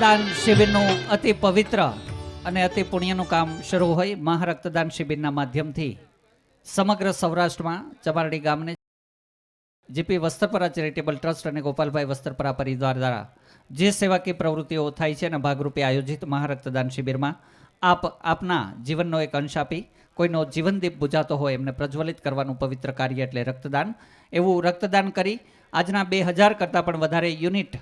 રક્તદાન શિબિરનું અતિ પવિત્ર અને અતિ પુણ્યનું કામ શરૂ હોય મહારક્તદાન શિબિરના માધ્યમથી સમગ્ર સૌરાષ્ટ્રમાં ચમારડી ગામને જીપી વસ્ત્રપરા ચેરિટેબલ ટ્રસ્ટ અને ગોપાલભાઈ વસ્ત્રપરા પરિવાર દ્વારા જે સેવાકીય પ્રવૃત્તિઓ થાય છે અને ભાગરૂપે આયોજિત મહારક્તદાન શિબિરમાં આપના જીવનનો એક અંશ આપી કોઈનો જીવનદીપ બુજાતો હોય એમને પ્રજ્વલિત કરવાનું પવિત્ર કાર્ય એટલે રક્તદાન. એવું રક્તદાન કરી આજના 2000 કરતાં પણ વધારે યુનિટ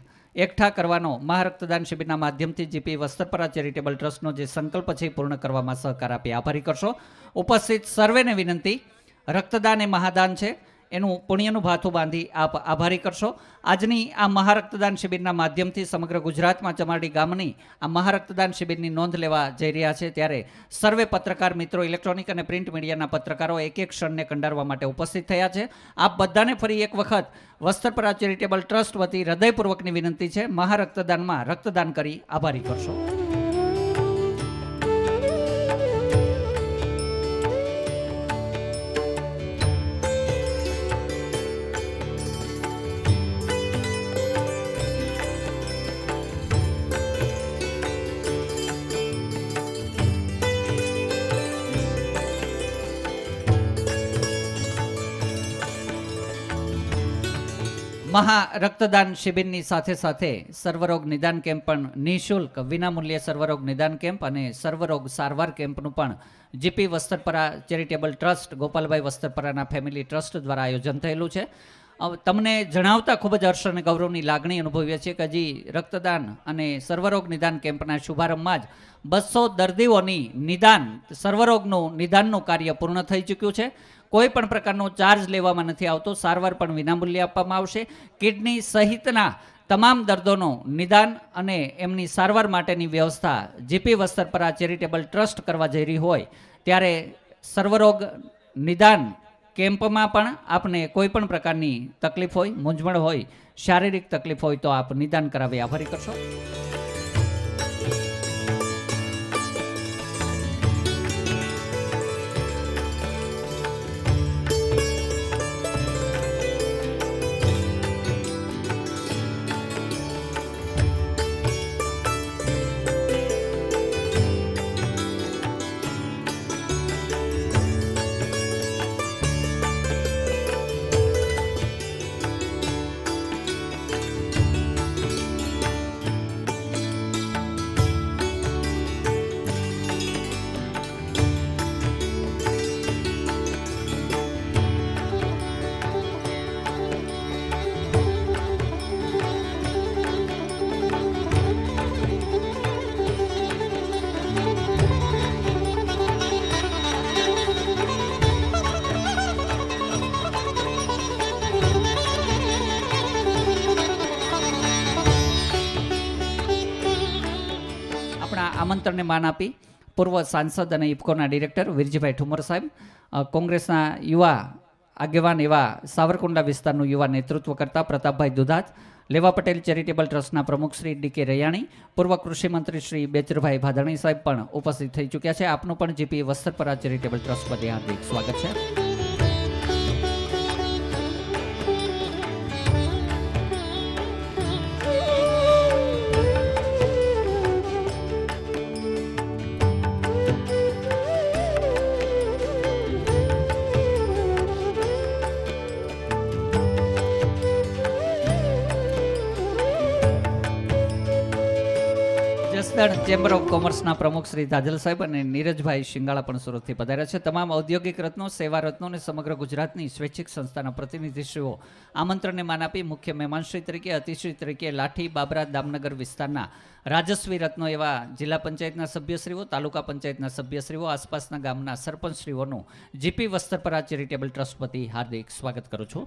એકઠા કરવાનો મહારક્તદાન શિબિરના માધ્યમથી જીપી વસ્ત્રપરા ચેરિટેબલ ટ્રસ્ટનો જે સંકલ્પ છે પૂર્ણ કરવામાં સહકાર આપી આભારી કરશો. ઉપસ્થિત સર્વેને વિનંતી, રક્તદાન એ મહાદાન છે, એનું પુણ્યનું ભાથું બાંધી આપ આભારી કરશો. આજની આ મહારક્તદાન શિબિરના માધ્યમથી સમગ્ર ગુજરાતમાં ચમારડી ગામની આ મહારક્તદાન શિબિરની નોંધ લેવા જઈ રહ્યા છે ત્યારે સર્વે પત્રકાર મિત્રો, ઇલેક્ટ્રોનિક અને પ્રિન્ટ મીડિયાના પત્રકારો એક એક ક્ષણને કંડારવા માટે ઉપસ્થિત થયા છે. આપ બધાને ફરી એક વખત વસ્ત્રપરા ચેરિટેબલ ટ્રસ્ટ વતી હૃદયપૂર્વકની વિનંતી છે, મહારક્તદાનમાં રક્તદાન કરી આભારી કરશો. મહા રક્તદાન શિબિરની સાથે સાથે સર્વરોગ નિદાન કેમ્પ પણ નિઃશુલ્ક વિનામૂલ્યે સર્વરોગ નિદાન કેમ્પ અને સર્વરોગ સારવાર કેમ્પનું પણ જીપી વસ્ત્રપરા ચેરિટેબલ ટ્રસ્ટ ગોપાલભાઈ વસ્ત્રપરાના ફેમિલી ટ્રસ્ટ દ્વારા આયોજન થયેલું છે. તમને જણાવતા ખૂબ જ હર્ષ અને ગૌરવની લાગણી અનુભવીએ છીએ કે હજી રક્તદાન અને સર્વરોગ નિદાન કેમ્પના શુભારંભમાં જ 200 દર્દીઓની નિદાન સર્વરોગનું નિદાનનું કાર્ય પૂર્ણ થઈ ચૂક્યું છે. કોઈ પણ પ્રકારનો ચાર્જ લેવામાં નથી આવતો, સારવાર પણ વિનામૂલ્યે આપવામાં આવશે. કિડની સહિતના તમામ દર્દોનું નિદાન અને એમની સારવાર માટેની વ્યવસ્થા જીપી વસ્ત્રપરા ચેરિટેબલ ટ્રસ્ટ કરવા જઈ રહી હોય ત્યારે સર્વરોગ નિદાન કેમ્પમાં પણ આપને કોઈ પણ પ્રકારની તકલીફ હોય, મૂંઝવણ હોય, શારીરિક તકલીફ હોય તો આપ નિદાન કરાવી આભારી કરશો. આમંત્રણને માન આપી પૂર્વ સાંસદ અને ઇફકોના ડિરેક્ટર વીરજીભાઈ ઠુમર સાહેબ, કોંગ્રેસના યુવા આગેવાન એવા સાવરકુંડલા વિસ્તારનું યુવા નેતૃત્વ કરતા પ્રતાપભાઈ દુધાત, લેવા પટેલ ચેરિટેબલ ટ્રસ્ટના પ્રમુખ શ્રી ડી.કે. રૈયાણી, પૂર્વ કૃષિ મંત્રી શ્રી બેચરભાઈ ભાદાણી સાહેબ પણ ઉપસ્થિત થઈ ચૂક્યા છે. આપનું પણ જીપી વસ્ત્રપરા ચેરિટેબલ ટ્રસ્ટ વતી હાર્દિક સ્વાગત છે. ચેમ્બર ઓફ કોમર્સના પ્રમુખ શ્રી દાજલ સાહેબ અને નીરજભાઈ શિંગાળા પણ સુરતથી પધાર્યા છે. તમામ ઔદ્યોગિક રત્નો, સેવા રત્નો અને સમગ્ર ગુજરાતની સ્વૈચ્છિક સંસ્થાના પ્રતિનિધિશ્રીઓ આમંત્રણને માન આપી મુખ્ય મહેમાનશ્રી તરીકે, અતિશ્રી તરીકે લાઠી, બાબરા, દામનગર વિસ્તારના રાજસ્વી રત્નો એવા જિલ્લા પંચાયતના સભ્યશ્રીઓ, તાલુકા પંચાયતના સભ્યશ્રીઓ, આસપાસના ગામના સરપંચશ્રીઓનું જીપી વસ્ત્રપરા ચેરિટેબલ ટ્રસ્ટ વતી હાર્દિક સ્વાગત કરું છું.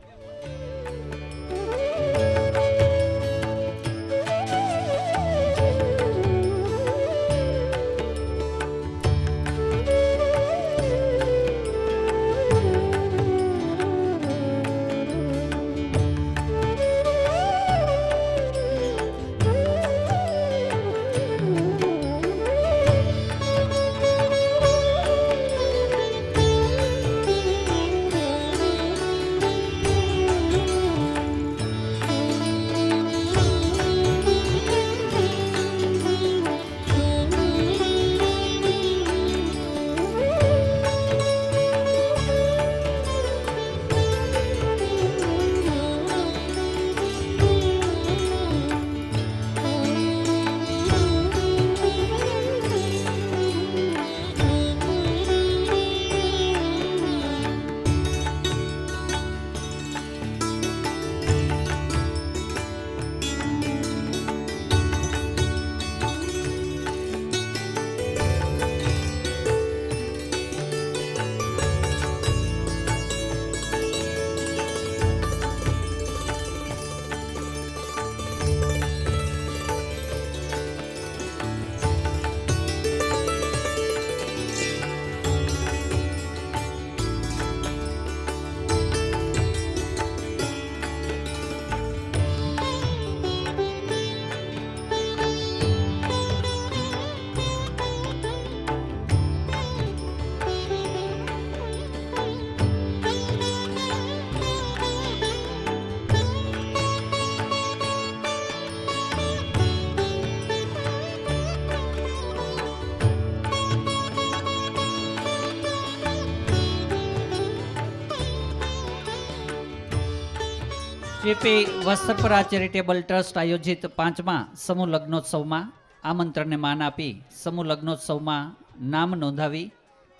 જેપી વસ્ત્રપરા ચેરિટેબલ ટ્રસ્ટ આયોજિત 5મા સમૂહ લગ્નોત્સવમાં આમંત્રણને માન આપી સમૂહ લગ્નોત્સવમાં નામ નોંધાવી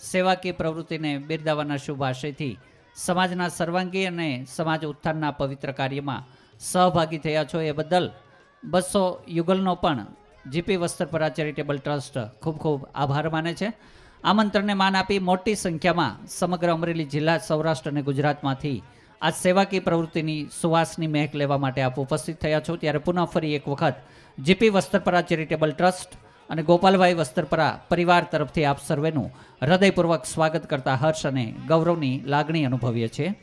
સેવાકીય પ્રવૃત્તિને બિરદાવવાના શુભ આશયથી સમાજના સર્વાંગી અને સમાજ ઉત્થાનના પવિત્ર કાર્યમાં સહભાગી થયા છો એ બદલ 200 યુગલનો પણ જીપી વસ્ત્રપરા ચેરિટેબલ ટ્રસ્ટ ખૂબ ખૂબ આભાર માને છે. આમંત્રણને માન આપી મોટી સંખ્યામાં સમગ્ર અમરેલી જિલ્લા, સૌરાષ્ટ્ર અને ગુજરાતમાંથી આ સેવાકીય પ્રવૃત્તિની સુવાસની મહેક લેવા માટે આપ ઉપસ્થિત થયા છો. ત્યારે પુનઃ ફરી એક વખત જીપી વસ્ત્રપરા ચેરિટેબલ ટ્રસ્ટ અને ગોપાલભાઈ વસ્ત્રપરા પરિવાર તરફથી આપ સર્વેનું હૃદયપૂર્વક સ્વાગત કરતા હર્ષ અને ગૌરવની લાગણી અનુભવીએ છીએ.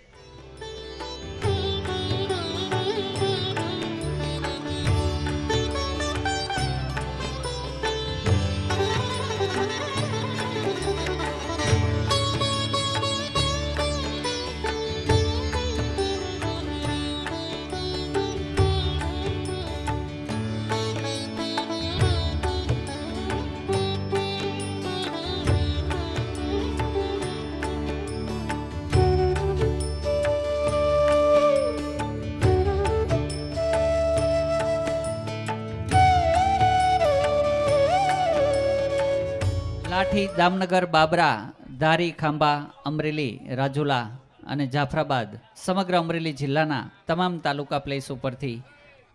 લાઠી, દામનગર, બાબરા, ધારી, ખાંભા, અમરેલી, રાજુલા અને જાફરાબાદ સમગ્ર અમરેલી જિલ્લાના તમામ તાલુકા પ્લેસ ઉપરથી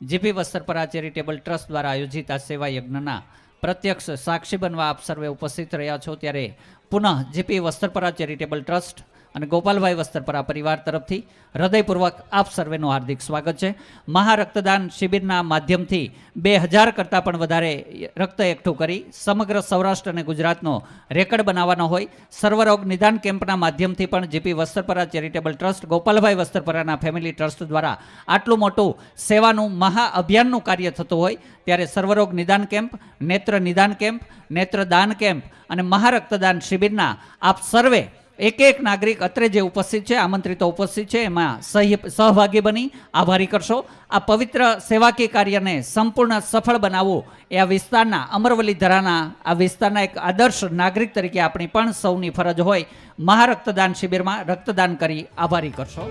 જીપી વસ્ત્રપરા ચેરિટેબલ ટ્રસ્ટ દ્વારા આયોજિત આ સેવા યજ્ઞના પ્રત્યક્ષ સાક્ષી બનવા આપ સર્વે ઉપસ્થિત રહ્યા છો. ત્યારે પુનઃ જીપી વસ્ત્રપરા ચેરિટેબલ ટ્રસ્ટ અને ગોપાલભાઈ વસ્ત્રપરા પરિવાર તરફથી હૃદયપૂર્વક આપ સર્વેનું હાર્દિક સ્વાગત છે. મહારક્તદાન શિબિરના માધ્યમથી 2000 કરતાં પણ વધારે રક્ત એકઠું કરી સમગ્ર સૌરાષ્ટ્ર અને ગુજરાતનો રેકર્ડ બનાવવાનો હોય. સર્વરોગ નિદાન કેમ્પના માધ્યમથી પણ જીપી વસ્ત્રપરા ચેરિટેબલ ટ્રસ્ટ, ગોપાલભાઈ વસ્ત્રપરાના ફેમિલી ટ્રસ્ટ દ્વારા આટલું મોટું સેવાનું મહાઅભિયાનનું કાર્ય થતું હોય. ત્યારે સર્વરોગ નિદાન કેમ્પ, નેત્ર નિદાન કેમ્પ, નેત્રદાન કેમ્પ અને મહારક્તદાન શિબિરના આપ સર્વે એક નાગરિક અત્રે જે ઉપસ્થિત છે, આમંત્રિતો ઉપસ્થિત છે, એમાં સહભાગી બની આભારી કરશો. આ પવિત્ર સેવાકીય કાર્યને સંપૂર્ણ સફળ બનાવવું એ આ વિસ્તારના, અમરવલી ધરાના આ વિસ્તારના એક આદર્શ નાગરિક તરીકે આપણી પણ સૌની ફરજ હોય. મહારક્તદાન શિબિરમાં રક્તદાન કરી આભારી કરશો.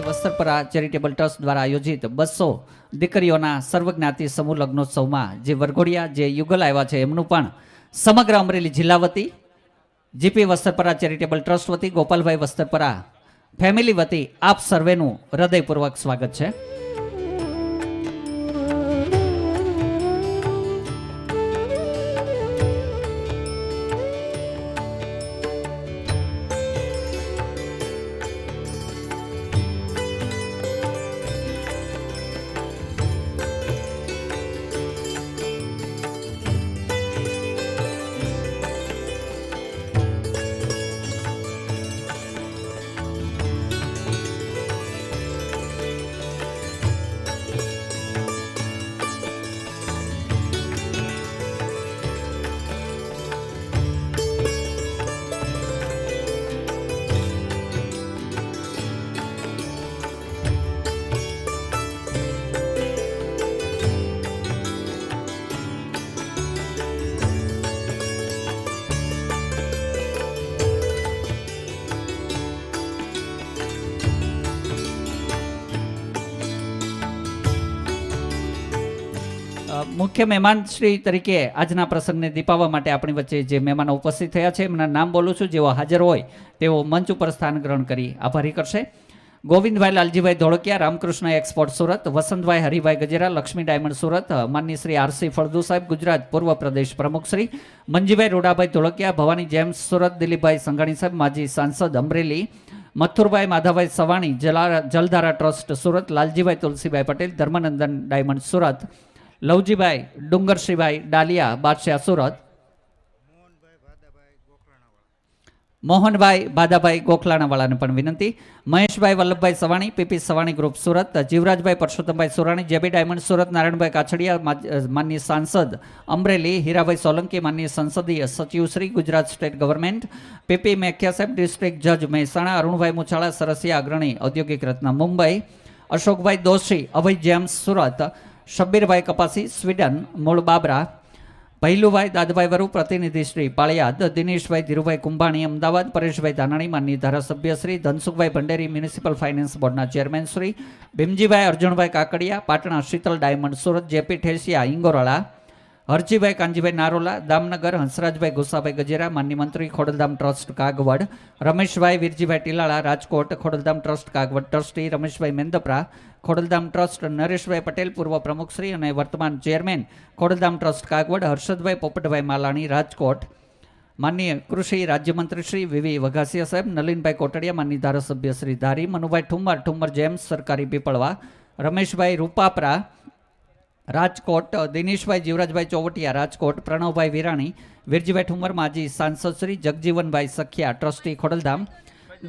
વસ્ત્રપરા ચેરિટેબલ ટ્રસ્ટ દ્વારા આયોજિત 200 દીકરીઓના સર્વજ્ઞાતિ સમૂહ લગ્નોત્સવમાં જે વરઘોડિયા, જે યુગલ આવ્યા છે, એમનું પણ સમગ્ર અમરેલી જિલ્લા વતી, જીપી વસ્ત્રપરા ચેરિટેબલ ટ્રસ્ટ વતી, ગોપાલભાઈ વસ્ત્રપરા ફેમિલી વતી આપ સર્વેનું હૃદયપૂર્વક સ્વાગત છે. મુખ્ય મહેમાન શ્રી તરીકે આજના પ્રસંગને દીપાવવા માટે આપણી વચ્ચે જે મહેમાનો ઉપસ્થિત થયા છે એમના નામ બોલું છું. જેઓ હાજર હોય તેઓ મંચ ઉપર સ્થાન ગ્રહણ કરી આભારી કરશે. ગોવિંદભાઈ લાલજીભાઈ ધોળકિયા, રામકૃષ્ણ એક્સપોર્ટ સુરત, વસંતભાઈ હરિભાઈ ગજેરા, લક્ષ્મી ડાયમંડ સુરત, માનની શ્રી આરસી ફળદુ સાહેબ ગુજરાત પૂર્વ પ્રદેશ પ્રમુખ શ્રી મંજીભાઈ રોડાભાઈ ધોળકિયા, ભવાની જેમ્સ સુરત, દિલીપભાઈ સંઘાણી સાહેબ માજી સાંસદ અમરેલી, મથુરભાઈ માધાભાઈ સવાણી જલધારા ટ્રસ્ટ સુરત, લાલજીભાઈ તુલસીભાઈ પટેલ ધર્મનંદન ડાયમંડ સુરત, લવજીભાઈ ડુંગરશ્રીભાઈ ડાલિયા બાદશાહ સુરત, મોહનભાઈ બાદાભાઈ ગોખલાણાવાળાને પણ વિનંતી, મહેશભાઈ Vallabhbhai Savani PP Savani group Surat, Jivrajbhai Parshottambhai Surani JB diamond Surat, Narayanbhai Kachhadiya માનનીય સાંસદ અમરેલી, હીરાભાઈ સોલંકી માનનીય સંસદીય સચિવ Shri Gujarat state government, PP Mekhiya સાહેબ ડિસ્ટ્રિક્ટ જજ મહેસાણા, અરુણભાઈ મુછાળા સરસિયા અગ્રણી ઔદ્યોગિક રત્ન મુંબઈ, અશોકભાઈ દોશી અભય જેમ્સ સુરત, શબ્બીરભાઈ કપાસી સ્વીડન મૂળ બાબરા, ભૈલુભાઈ દાદભાઈ વરુ પ્રતિનિધિ શ્રી પાળિયાદ, દિનેશભાઈ ધીરુભાઈ કુંભાણી અમદાવાદ, પરેશભાઈ ધાનાણી માનનીય ધારાસભ્ય શ્રી, ધનસુખભાઈ ભંડેરી મ્યુનિસિપલ ફાઇનાન્સ બોર્ડના chairman Shri, Bhimjibhai Arjunbhai Kakadiya Patana Shital diamond Surat, JP Thesiya Ingorala, Harjibhai Kanjibhai Narola Damnagar, Hansrajbhai Gusabhai Gajera માનનીય મંત્રી Khodaldham trust Kagvad, Rameshbhai Virjibhai Tilala Rajkot Khodaldham trust Kagvad trustee, Rameshbhai Mendpara Khodaldham trust, Nareshbhai Patel પૂર્વ પ્રમુખશ્રી અને વર્તમાન ચેરમેન ખોડલધામ ટ્રસ્ટ કાગવડ, હર્ષદભાઈ પોપટભાઈ માલાણી રાજકોટ, માનનીય કૃષિ રાજ્યમંત્રી શ્રી વીવી વઘાસિયા સાહેબ, નલિનભાઈ કોટડિયા માનનીય ધારાસભ્ય શ્રી ધારી, મનુભાઈ ઠુમ્મર જેમ્સ સરકારી પીપળવા, રમેશભાઈ રૂપાપરા રાજકોટ, દિનેશભાઈ જીવરાજભાઈ ચોવટિયા રાજકોટ, પ્રણવભાઈ વિરાણી, વીરજીભાઈ ઠુમ્મર માજી સાંસદ શ્રી, જગજીવનભાઈ સખિયા ટ્રસ્ટી ખોડલધામ,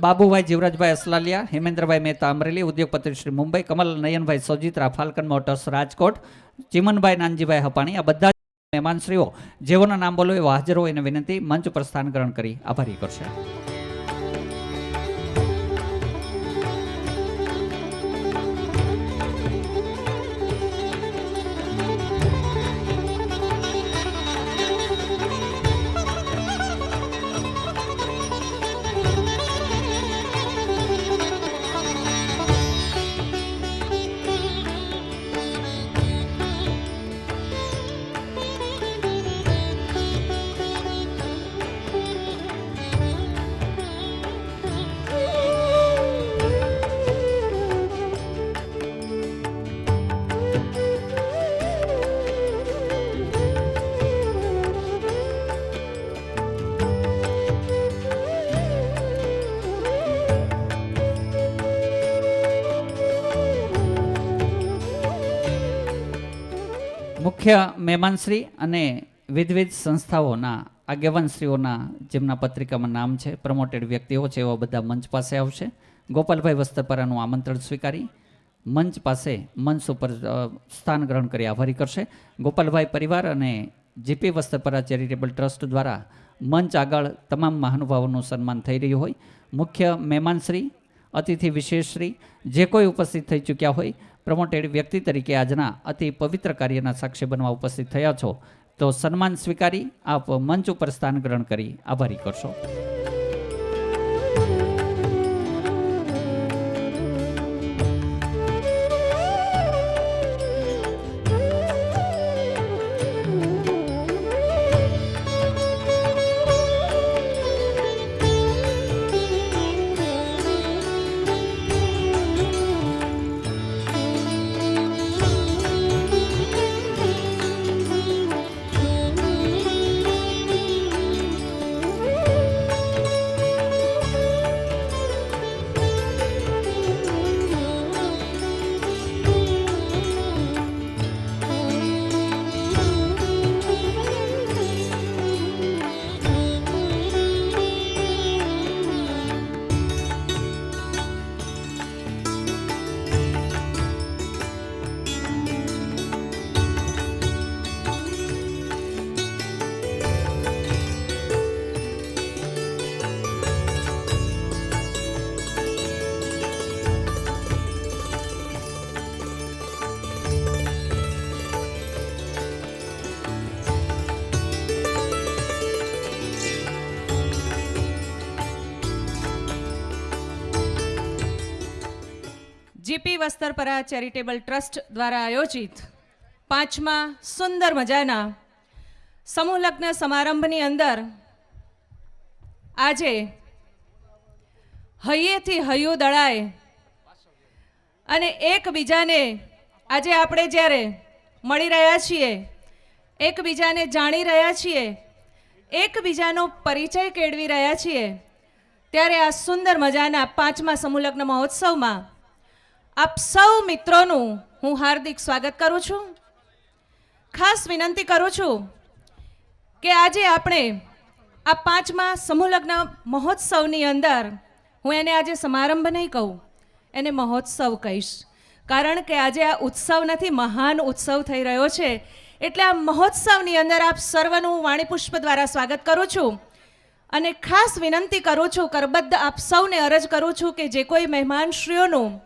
બાબુભાઈ જીવરાજભાઈ અસલાલિયા, હેમેન્દ્રભાઈ મહેતા અમરેલી ઉદ્યોગપતિ શ્રી મુંબઈ, કમલ નયનભાઈ સોજિત્રા ફાલ્કન મોટર્સ રાજકોટ, ચિમનભાઈ નાનજીભાઈ હપાણી, આ બધા મહેમાનશ્રીઓ જેઓના નામ બોલો એવા હાજર હોય એને વિનંતી મંચ પર સ્થાન ગ્રહણ કરી આભારી કરશે. મુખ્ય મહેમાનશ્રી અને વિવિધ સંસ્થાઓના આગેવાનશ્રીઓના જેમના પત્રિકામાં નામ છે, પ્રમોટેડ વ્યક્તિઓ છે, એવા બધા મંચ પાસે આવશે. ગોપાલભાઈ વસ્ત્રપરાનું આમંત્રણ સ્વીકારી મંચ પાસે મંચ ઉપર સ્થાન ગ્રહણ કરી આભારી કરશે. ગોપાલભાઈ પરિવાર અને જીપી વસ્ત્રપરા ચેરિટેબલ ટ્રસ્ટ દ્વારા મંચ આગળ તમામ મહાનુભાવોનું સન્માન થઈ રહ્યું હોય. મુખ્ય મહેમાનશ્રી, અતિથિ વિશેષશ્રી જે કોઈ ઉપસ્થિત થઈ ચૂક્યા હોય, પ્રમોટેડ વ્યક્તિ તરીકે આજના અતિ પવિત્ર કાર્યના સાક્ષી બનવા ઉપસ્થિત થયા છો, તો સન્માન સ્વીકારી આપ મંચ ઉપર સ્થાન ગ્રહણ કરી આભારી કરશો. જીપી વસ્ત્રપરા ચેરિટેબલ ટ્રસ્ટ દ્વારા આયોજિત 5મા સુંદર મજાના સમૂહ લગ્ન સમારંભની અંદર આજે હૈયેથી હૈયું દળાય અને એકબીજાને આજે આપણે જ્યારે મળી રહ્યા છીએ, એકબીજાને જાણી રહ્યા છીએ, એકબીજાનો પરિચય કેળવી રહ્યા છીએ, ત્યારે આ સુંદર મજાના 5મા સમૂહ લગ્ન મહોત્સવમાં આપ સૌ મિત્રોનું હું હાર્દિક સ્વાગત કરું છું. ખાસ વિનંતી કરું છું કે આજે આપણે આ 5મા સમૂહ લગ્ન મહોત્સવની અંદર, હું એને આજે સમારંભ નહીં કહું, એને મહોત્સવ કહીશ, કારણ કે આજે આ ઉત્સવ નથી, મહાન ઉત્સવ થઈ રહ્યો છે. એટલે આ મહોત્સવની અંદર આપ સર્વનું વાણીપુષ્પ દ્વારા સ્વાગત કરું છું અને ખાસ વિનંતી કરું છું, કરબદ્ધ આપ સૌને અરજ કરું છું કે જે કોઈ મહેમાનશ્રીઓનું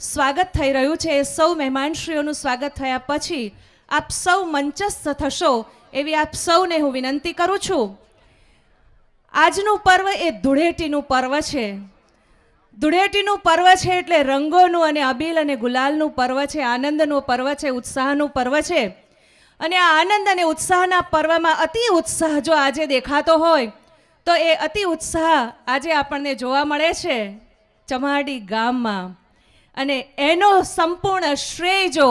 સ્વાગત થઈ રહ્યું છે. એ સૌ મહેમાનશ્રીઓનું સ્વાગત થયા પછી આપ સૌ મંચસ્થ થશો એવી આપ સૌને હું વિનંતી કરું છું. આજનું પર્વ એ ધૂળેટીનું પર્વ છે. ધૂળેટીનું પર્વ છે એટલે રંગોનું અને અબીલ અને ગુલાલનું પર્વ છે, આનંદનું પર્વ છે, ઉત્સાહનું પર્વ છે. અને આ આનંદ અને ઉત્સાહના પર્વમાં અતિ ઉત્સાહ જો આજે દેખાતો હોય તો એ અતિ ઉત્સાહ આજે આપણને જોવા મળે છે ચમારડી ગામમાં. અને એનો સંપૂર્ણ શ્રેય જો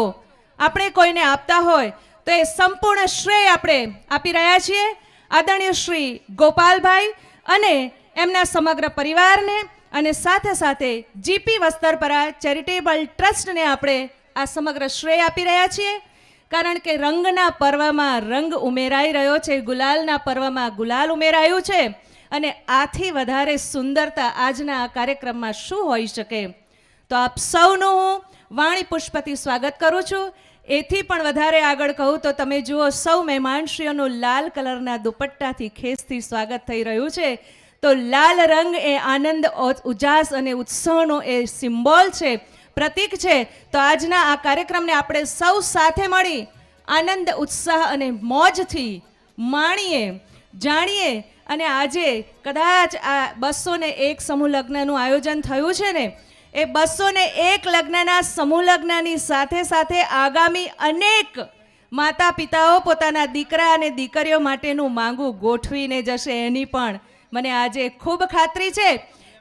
આપણે કોઈને આપતા હોય તો એ સંપૂર્ણ શ્રેય આપણે આપી રહ્યા છીએ આદરણીય શ્રી ગોપાલભાઈ અને એમના સમગ્ર પરિવારને, અને સાથે સાથે જીપી વસ્ત્રપરા ચેરિટેબલ ટ્રસ્ટને આપણે આ સમગ્ર શ્રેય આપી રહ્યા છીએ. કારણ કે રંગના પર્વમાં રંગ ઉમેરાઈ રહ્યો છે, ગુલાલના પર્વમાં ગુલાલ ઉમેરાયું છે. અને આથી વધારે સુંદરતા આજના આ કાર્યક્રમમાં શું હોઈ શકે. તો આપ સૌનું હું વાણી પુષ્પથી સ્વાગત કરું છું. એથી પણ વધારે આગળ કહું તો તમે જુઓ સૌ મહેમાનશ્રીઓનું લાલ કલરના દુપટ્ટાથી ખેસથી સ્વાગત થઈ રહ્યું છે. તો લાલ રંગ એ આનંદ, ઉજાસ અને ઉત્સવનો એ સિમ્બોલ છે, પ્રતીક છે. તો આજના આ કાર્યક્રમને આપણે સૌ સાથે મળી આનંદ, ઉત્સાહ અને મોજથી માણીએ, જાણીએ. અને આજે કદાચ આ 201 સમૂહ લગ્નનું આયોજન થયું છે ને, એ 201 લગ્નના સમૂહ લગ્નની સાથે સાથે આગામી અનેક માતા પિતાઓ પોતાના દીકરા અને દીકરીઓ માટેનું માંગુ ગોઠવીને જશે એની પણ મને આજે ખૂબ ખાતરી છે.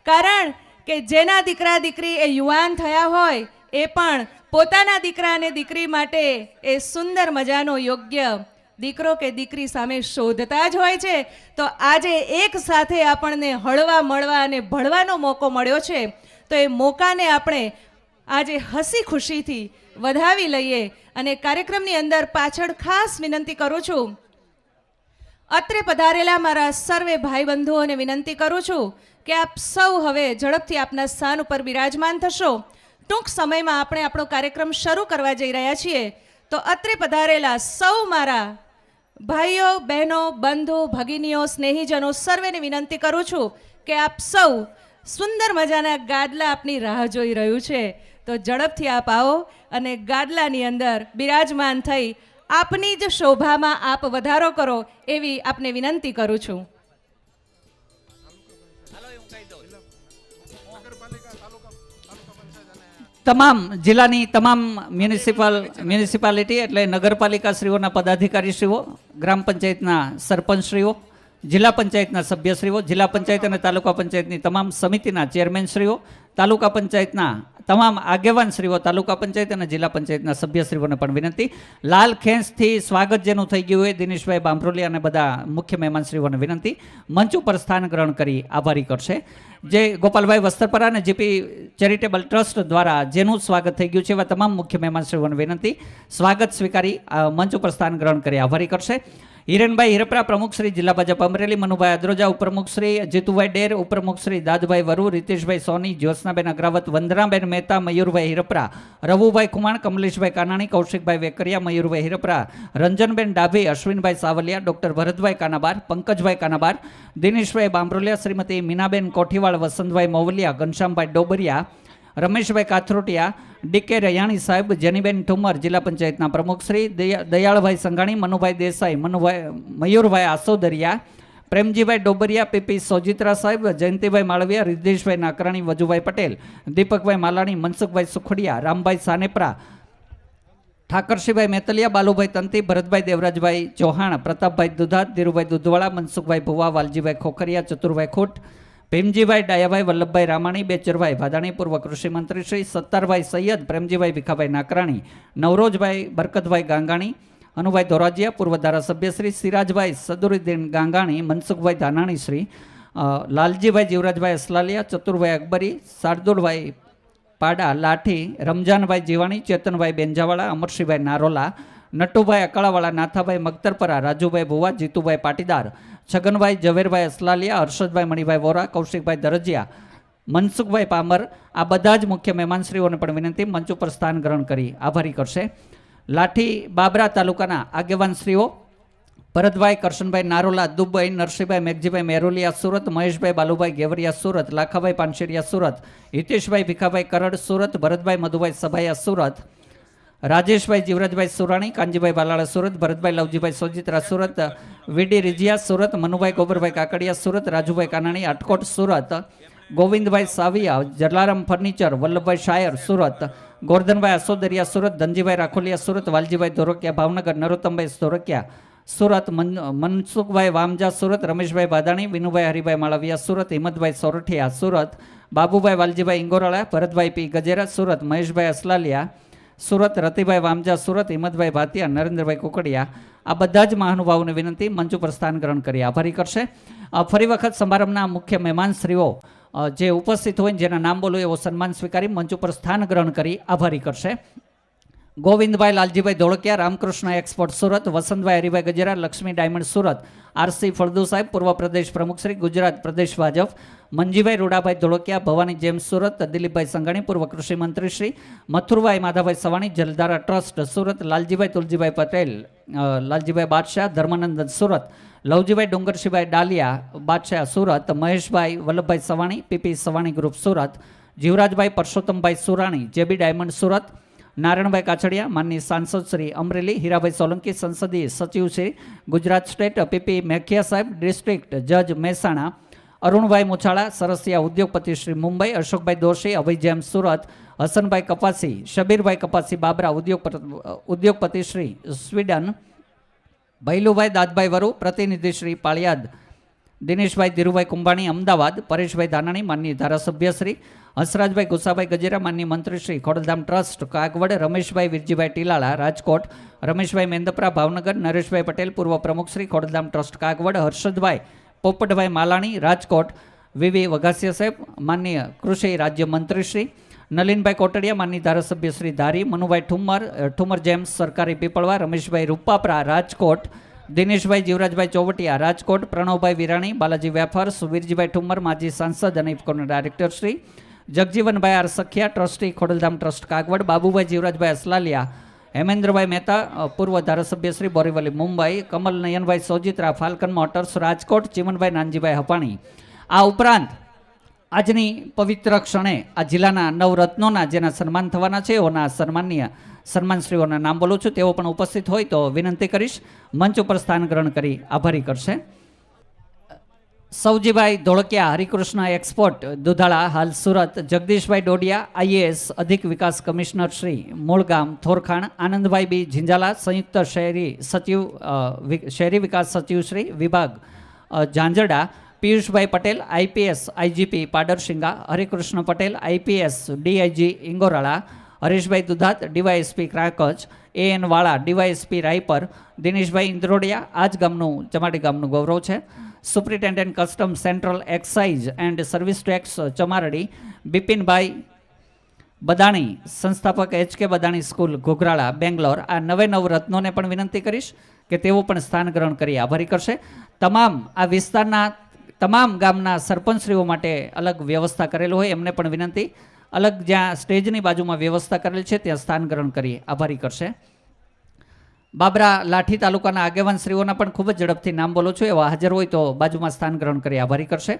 કારણ કે જેના દીકરા દીકરી એ યુવાન થયા હોય એ પણ પોતાના દીકરા અને દીકરી માટે એ સુંદર મજાનો યોગ્ય દીકરો કે દીકરી સામે શોધતા જ હોય છે. તો આજે એક સાથે આપણને હળવા મળવા અને ભળવાનો મોકો મળ્યો છે. તો એ મોકાને આપણે આજે હસી ખુશીથી વધાવી લઈએ. અને કાર્યક્રમની અંદર પાછળ ખાસ વિનંતી કરું છું, અત્રે પધારેલા મારા સર્વે ભાઈ બંધુઓને વિનંતી કરું છું કે આપ સૌ હવે ઝડપથી આપના સ્થાન ઉપર બિરાજમાન થશો. ટૂંક સમયમાં આપણે આપણો કાર્યક્રમ શરૂ કરવા જઈ રહ્યા છીએ. તો અત્રે પધારેલા સૌ મારા ભાઈઓ, બહેનો, બંધુ, ભગીનીઓ, સ્નેહીજનો સર્વેને વિનંતી કરું છું કે આપ સૌ સુંદર મજાના ગાદલા આપની રાહ જોઈ રહ્યું છે. તો ઝડપથી આપ આવો અને ગાદલાની અંદર બિરાજમાન થઈ આપની જ શોભામાં આપ વધારો કરો એવી આપને વિનંતી કરું છું. તમામ જિલ્લાની તમામ મ્યુનિસિપાલિટી એટલે નગરપાલિકાશ્રીઓના પદાધિકારીશ્રીઓ, ગ્રામ પંચાયતના સરપંચશ્રીઓ, જિલ્લા પંચાયતના સભ્યશ્રીઓ, જિલ્લા પંચાયત અને તાલુકા પંચાયતની તમામ સમિતિના ચેરમેનશ્રીઓ, તાલુકા પંચાયતના તમામ આગેવાનશ્રીઓ, તાલુકા પંચાયત અને જિલ્લા પંચાયતના સભ્યશ્રીઓને પણ વિનંતી. લાલ ખેંચથી સ્વાગત જેનું થઈ ગયું હોય દિનેશભાઈ બાંભરોલી અને બધા મુખ્ય મહેમાનશ્રીઓને વિનંતી મંચ ઉપર સ્થાન ગ્રહણ કરી આભારી કરશે. જે ગોપાલભાઈ વસ્ત્રપરા અને જીપી ચેરિટેબલ ટ્રસ્ટ દ્વારા જેનું સ્વાગત થઈ ગયું છે એવા તમામ મુખ્ય મહેમાનશ્રીઓને વિનંતી સ્વાગત સ્વીકારી મંચ ઉપર સ્થાન ગ્રહણ કરી આભારી કરશે. હિરેનભાઈ હિરપરા પ્રમુખ શ્રી જિલ્લા ભાજપ અમરેલી, મનુભાઈ અદ્રોજા ઉપપ્રમુખ શ્રી, જીતુભાઈ ડેર ઉપપ્રમુખ શ્રી, દાદભાઈ વરુ, રીતેશભાઈ સોની, જ્યોત્સનાબેન અગ્રાવત, વંદનાબેન મહેતા, મયુરભાઈ હિરપરા, રવુભાઈ ખુમાણ, કમલેશભાઈ કાનાણી, કૌશિકભાઈ વેકરિયા, મયુરભાઈ હિરપરા, રંજનબેન ડાભી, અશ્વિનભાઈ સાવલિયા, ડોક્ટર ભરતભાઈ કાનાબાર, પંકજભાઈ કાનાબાર, દિનેશભાઈ બાંભરોલિયા, શ્રીમતી મીનાબેન કોઠીવાળ, વસંતભાઈ મોવલિયા, ઘનશ્યામભાઈ ડોબરિયા, રમેશભાઈ કાથરોટિયા, ડીકે રૈયાણી સાહેબ, જેનીબેન ઠુમર, જિલ્લા પંચાયતના પ્રમુખ શ્રી, દયાળભાઈ સંઘાણી, મનુભાઈ દેસાઈ, મયુરભાઈ આસોદરિયા, પ્રેમજીભાઈ ડોબરિયા, પીપી સોજિત્રા સાહેબ, જયંતિભાઈ માળવિયા, રિદ્ધેશભાઈ નાકરાણી, વજુભાઈ પટેલ, દીપકભાઈ માલાણી, મનસુખભાઈ સુખડિયા, રામભાઈ સાનેપરા, ઠાકરશીભાઈ મેતલિયા, બાલુભાઈ તંતી, ભરતભાઈ દેવરાજભાઈ ચૌહાણ, પ્રતાપભાઈ દુધાત, ધીરુભાઈ દુધવાળા, મનસુખભાઈ ભુવા, વાલજીભાઈ ખોખરિયા, ચતુરભાઈ ખોટ, ભીમજીભાઈ ડાયાભાઈ, વલ્લભભાઈ રામાણી, બેચરભાઈ ભાદાણી, પૂર્વ કૃષિ મંત્રી શ્રી, સત્તારભાઈ સૈયદ, પ્રેમજીભાઈ ભીખાભાઈ નાકરાણી, નવરોજભાઈ બરકતભાઈ ગાંગાણી, અનુભાઈ ધોરાજીયા, પૂર્વ ધારાસભ્ય શ્રી, સિરાજભાઈ સદુરુદ્દીન ગાંગાણી, મનસુખભાઈ ધાનાણી શ્રી, લાલજીભાઈ જીવરાજભાઈ અસલાલિયા, ચતુરભાઈ અકબરી, શાર્દુલભાઈ પાડા લાઠી, રમજાનભાઈ જીવાણી, ચેતનભાઈ બેંજાવાળા, અમરસિંહભાઈ નારોલા, નટુભાઈ અકાળાવાળા, નાથાભાઈ મગતરપરા, રાજુભાઈ ભુવા, જીતુભાઈ પાટીદાર, છગનભાઈ ઝવેરભાઈ અસલાલિયા, હર્ષદભાઈ મણિભાઈ વોરા, કૌશિકભાઈ દરજિયા, મનસુખભાઈ પામર, આ બધા જ મુખ્ય મહેમાનશ્રીઓને પણ વિનંતી મંચ ઉપર સ્થાન ગ્રહણ કરી આભારી કરશે. લાઠી બાબરા તાલુકાના આગેવાનશ્રીઓ, ભરતભાઈ કરશનભાઈ નારોલા દુબઈ, નરસિંહભાઈ મેઘજીભાઈ મેરોલિયા સુરત, મહેશભાઈ બાલુભાઈ ગેવરિયા સુરત, લાખાભાઈ પાનશેરિયા સુરત, હિતેશભાઈ ભીખાભાઈ કરડ સુરત, ભરતભાઈ મધુભાઈ સભાયા સુરત, રાજેશભાઈ જીવરાજભાઈ સુરાણી, કાનજીભાઈ બાલાળા સુરત, ભરતભાઈ લવજીભાઈ સોજિત્રા સુરત, વીડી રીજિયા સુરત, મનુભાઈ ગોબરભાઈ કાકડિયા સુરત, રાજુભાઈ કાનાણી આટકોટ સુરત, ગોવિંદભાઈ સાવિયા જલારામ ફર્નિચર, વલ્લભભાઈ શાયર સુરત, ગોરધનભાઈ આસોદરિયા સુરત, ધનજીભાઈ રાખોલિયા સુરત, વાલજીભાઈ ધોરકિયા ભાવનગર, નરોત્તમભાઈ ધોરકિયા સુરત, મનસુખભાઈ વામજા સુરત, રમેશભાઈ ભાદાણી, વિનુભાઈ હરિભાઈ માળવિયા સુરત, હિંમતભાઈ સોરઠિયા સુરત, બાબુભાઈ વાલજીભાઈ ઇંગોરાળા, ભરતભાઈ પી ગજેરા સુરત, મહેશભાઈ અસલાલિયા સુરત, રતિભાઈ વામજા સુરત, હિંમતભાઈ ભાતિયા, નરેન્દ્રભાઈ કુકડિયા, આ બધા જ મહાનુભાવોને વિનંતી મંચ ઉપર સ્થાન ગ્રહણ કરી આભારી કરશે. ફરી વખત સમારંભના મુખ્ય મહેમાનશ્રીઓ જે ઉપસ્થિત હોય જેના નામ બોલું એવો સન્માન સ્વીકારી મંચ ઉપર સ્થાન ગ્રહણ કરી આભારી કરશે. Govindbhai Laljibhai Dholakia, Ramkrishna export Surat, Vasantbhai Haribhai Gajera, Lakshmi diamond Surat, RC Faldu સાહેબ પૂર્વ પ્રદેશ પ્રમુખ શ્રી ગુજરાત પ્રદેશ ભાજપ, મંજીભાઈ રૂડાભાઈ ધોળકિયા, ભવાની જેમ્સ સુરત, દિલીપભાઈ સંઘાણી પૂર્વ કૃષિ મંત્રી Shri, Mathurbhai Madhabhai Savani Jaldhara trust Surat, Laljibhai Tuljibhai Patel, Laljibhai Badshah Dharmanand Surat, Lavjibhai Dungarshibhai Dalia Badshah Surat, Maheshbhai Vallabhbhai Savani PP Savani group Surat, Jivrajbhai Parshottambhai Surani JB diamond Surat, Narayanbhai Kachhadiya માનની સાંસદ શ્રી અમરેલી, હીરાભાઈ સોલંકી સંસદીય સચિવ શ્રી ગુજરાત સ્ટેટ, પીપી મેખિયા સાહેબ ડિસ્ટ્રિક્ટ જજ મહેસાણા, અરુણભાઈ મુછાળા સરસિયા ઉદ્યોગપતિ શ્રી મુંબઈ, અશોકભાઈ દોશી અભય જેમ સુરત, હસનભાઈ કપાસી, શબીરભાઈ કપાસી બાબરા ઉદ્યોગપતિ શ્રી સ્વીડન, ભૈલુભાઈ દાદભાઈ વરુ પ્રતિનિધિ શ્રી પાળિયાદ, દિનેશભાઈ ધીરુભાઈ કુંભાણી અમદાવાદ, પરેશભાઈ ધાનાણી માનની ધારાસભ્ય શ્રી, હંસરાજભાઈ ગુસાભાઈ ગજેરા માનની મંત્રી શ્રી ખોડલધામ ટ્રસ્ટ કાગવડ, રમેશભાઈ વિરજીભાઈ ટીલાળા રાજકોટ, રમેશભાઈ મેંદપરા ભાવનગર, નરેશભાઈ પટેલ પૂર્વ પ્રમુખ શ્રી ખોડલધામ ટ્રસ્ટ કાગવડ, હર્ષદભાઈ પોપટભાઈ માલાણી રાજકોટ, વીવી વઘાસિયા સાહેબ માનનીય કૃષિ રાજ્ય મંત્રી શ્રી, નલિનભાઈ કોટડિયા માનની ધારાસભ્ય શ્રી ધારી, મનુભાઈ ઠુમર જેમ્સ સરકારી પીપળવા, રમેશભાઈ રૂપાપરા રાજકોટ, દિનેશભાઈ જીવરાજભાઈ ચોવટિયા રાજકોટ, પ્રણવભાઈ વિરાણી બાલાજી વેફર્સ, વીરજીભાઈ ઠુમર માજી સાંસદ અને ઇફકોના director Shri, Jagjivanbhai R Sakhiya trustee Khodaldham trust Kagvad, Babubhai Jivrajbhai Aslaliya, Hemendrabhai Mehta પૂર્વ ધારાસભ્ય શ્રી બોરીવલી મુંબઈ, કમલ નયનભાઈ સોજિત્રા ફાલ્કન મોટર્સ રાજકોટ, ચીમનભાઈ નાનજીભાઈ હપાણી. આ ઉપરાંત આજની પવિત્ર ક્ષણે આ જિલ્લાના નવરત્નોના જેના સન્માન થવાના છે એઓના સન્માનશ્રીઓના નામ બોલું છું. તેઓ પણ ઉપસ્થિત હોય તો વિનંતી કરીશ મંચ ઉપર સ્થાન ગ્રહણ કરી આભારી કરશે. સૌજીભાઈ ધોળકિયા હરિકૃષ્ણ એક્સપોર્ટ દુધાળા હાલ સુરત, જગદીશભાઈ ડોડિયા આઈએએસ અધિક વિકાસ કમિશનર શ્રી મૂળ ગામ થોરખાણ, આનંદભાઈ બી ઝીંઝાલા સંયુક્ત શહેરી વિકાસ સચિવ શ્રી વિભાગ Zanzarda, Piyushbhai Patel IPS IGP Padarsinga, Harikrishna Patel IPS DIG Ingorala, Hareshbhai Dudhat DYSP Krakach, AN Vala DYSP Raypar, Dineshbhai Indrodiya આ જ ગામનું ચમાડી ગામનું ગૌરવ છે, superintendent custom central excise and service tax Chamardi, Bipinbhai Badani સંસ્થાપક HK બદાણી સ્કૂલ ઘોઘરાળા બેંગ્લોર. આ નવે નવ રત્નોને પણ વિનંતી કરીશ કે તેઓ પણ સ્થાન ગ્રહણ કરી આભારી કરશે. તમામ આ વિસ્તારના તમામ ગામના સરપંચશ્રીઓ માટે અલગ વ્યવસ્થા કરેલું હોય એમને પણ વિનંતી અલગ જ્યાં સ્ટેજની બાજુમાં વ્યવસ્થા કરેલ છે ત્યાં સ્થાન ગ્રહણ કરી આભારી કરશે. બાબરા લાઠી તાલુકાના આગેવાનશ્રીઓના પણ ખૂબ જ ઝડપથી નામ બોલું છું એવા હાજર હોય તો બાજુમાં સ્થાન ગ્રહણ કરી આભારી કરશે.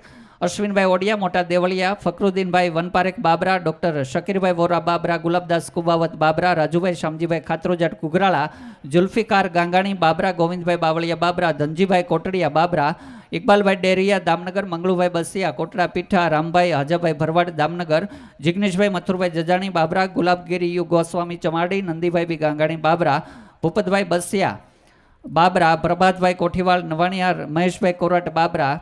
Ashwinbhai Odiya Mota Devaliya, Fakruddinbhai Vanparekh Babra, doctor Shakirbhai Vora Babra, Gulabdas Kubavat Babra, Rajubhai Shamjibhai Khatrojat Kugrala, Zulfikar Gangani Babra, Govindbhai Bavaliya Babra, Dhanjibhai Kotadiya Babra, Iqbalbhai Deriya Damnagar, Mangalubhai Basiya Kotda Pitha, Rambhai Hajabhai Bharwad Damnagar, Jigneshbhai Mathurbhai Jajani Babra, Gulabgiri U Goswami Chamadi, Nandibhai B Gangani Babra, Bhupatbhai Basiya Babra, Prabhatbhai Kothival Navaniyar, Maheshbhai Korat Babra,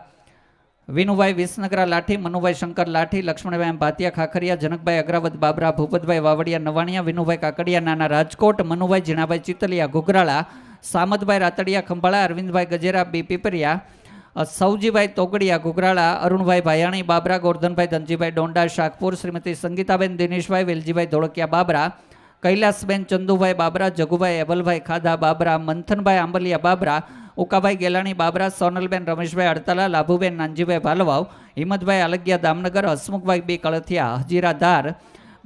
Vinubhai Visnagara Lathi, Manubhai Shankar Lathi, Laxmanbhai Bhatiya Khakhariya, જનકભાઈ અગ્રાવત બાબરા, ભૂપતભાઈ વાવડિયા નવાણિયા, વિનુભાઈ કાકડિયા નાના રાજકોટ, મનુભાઈ ઝીણાભાઈ ચિતલિયા ઘુઘરાળા, સામતભાઈ રાતડિયા ખંભાળા, અરવિંદભાઈ ગજેરા બી પીપરિયા, સૌજીભાઈ તોગડિયા ઘુઘરાળા, અરુણભાઈ ભાયાણી બાબરા, ગોરધનભાઈ ધનજીભાઈ ડોંડા શાકપુર, શ્રીમતી સંગીતાબેન દિનેશભાઈ વેલજીભાઈ ધોળકિયા બાબરા, કૈલાસબેન ચંદુભાઈ બાબરા, જગુભાઈ એબલભાઈ ખાધા બાબરા, મંથનભાઈ આંબલિયા બાબરા, ઉકાભાઈ ગેલાણી બાબરા, સોનલબેન રમેશભાઈ અડતાલા, લાભુબેન નાનજીભાઈ ભાલવાવ, હિંમતભાઈ આલગિયા દામનગર, હસમુખભાઈ બી કળથિયા હજીરા ધાર,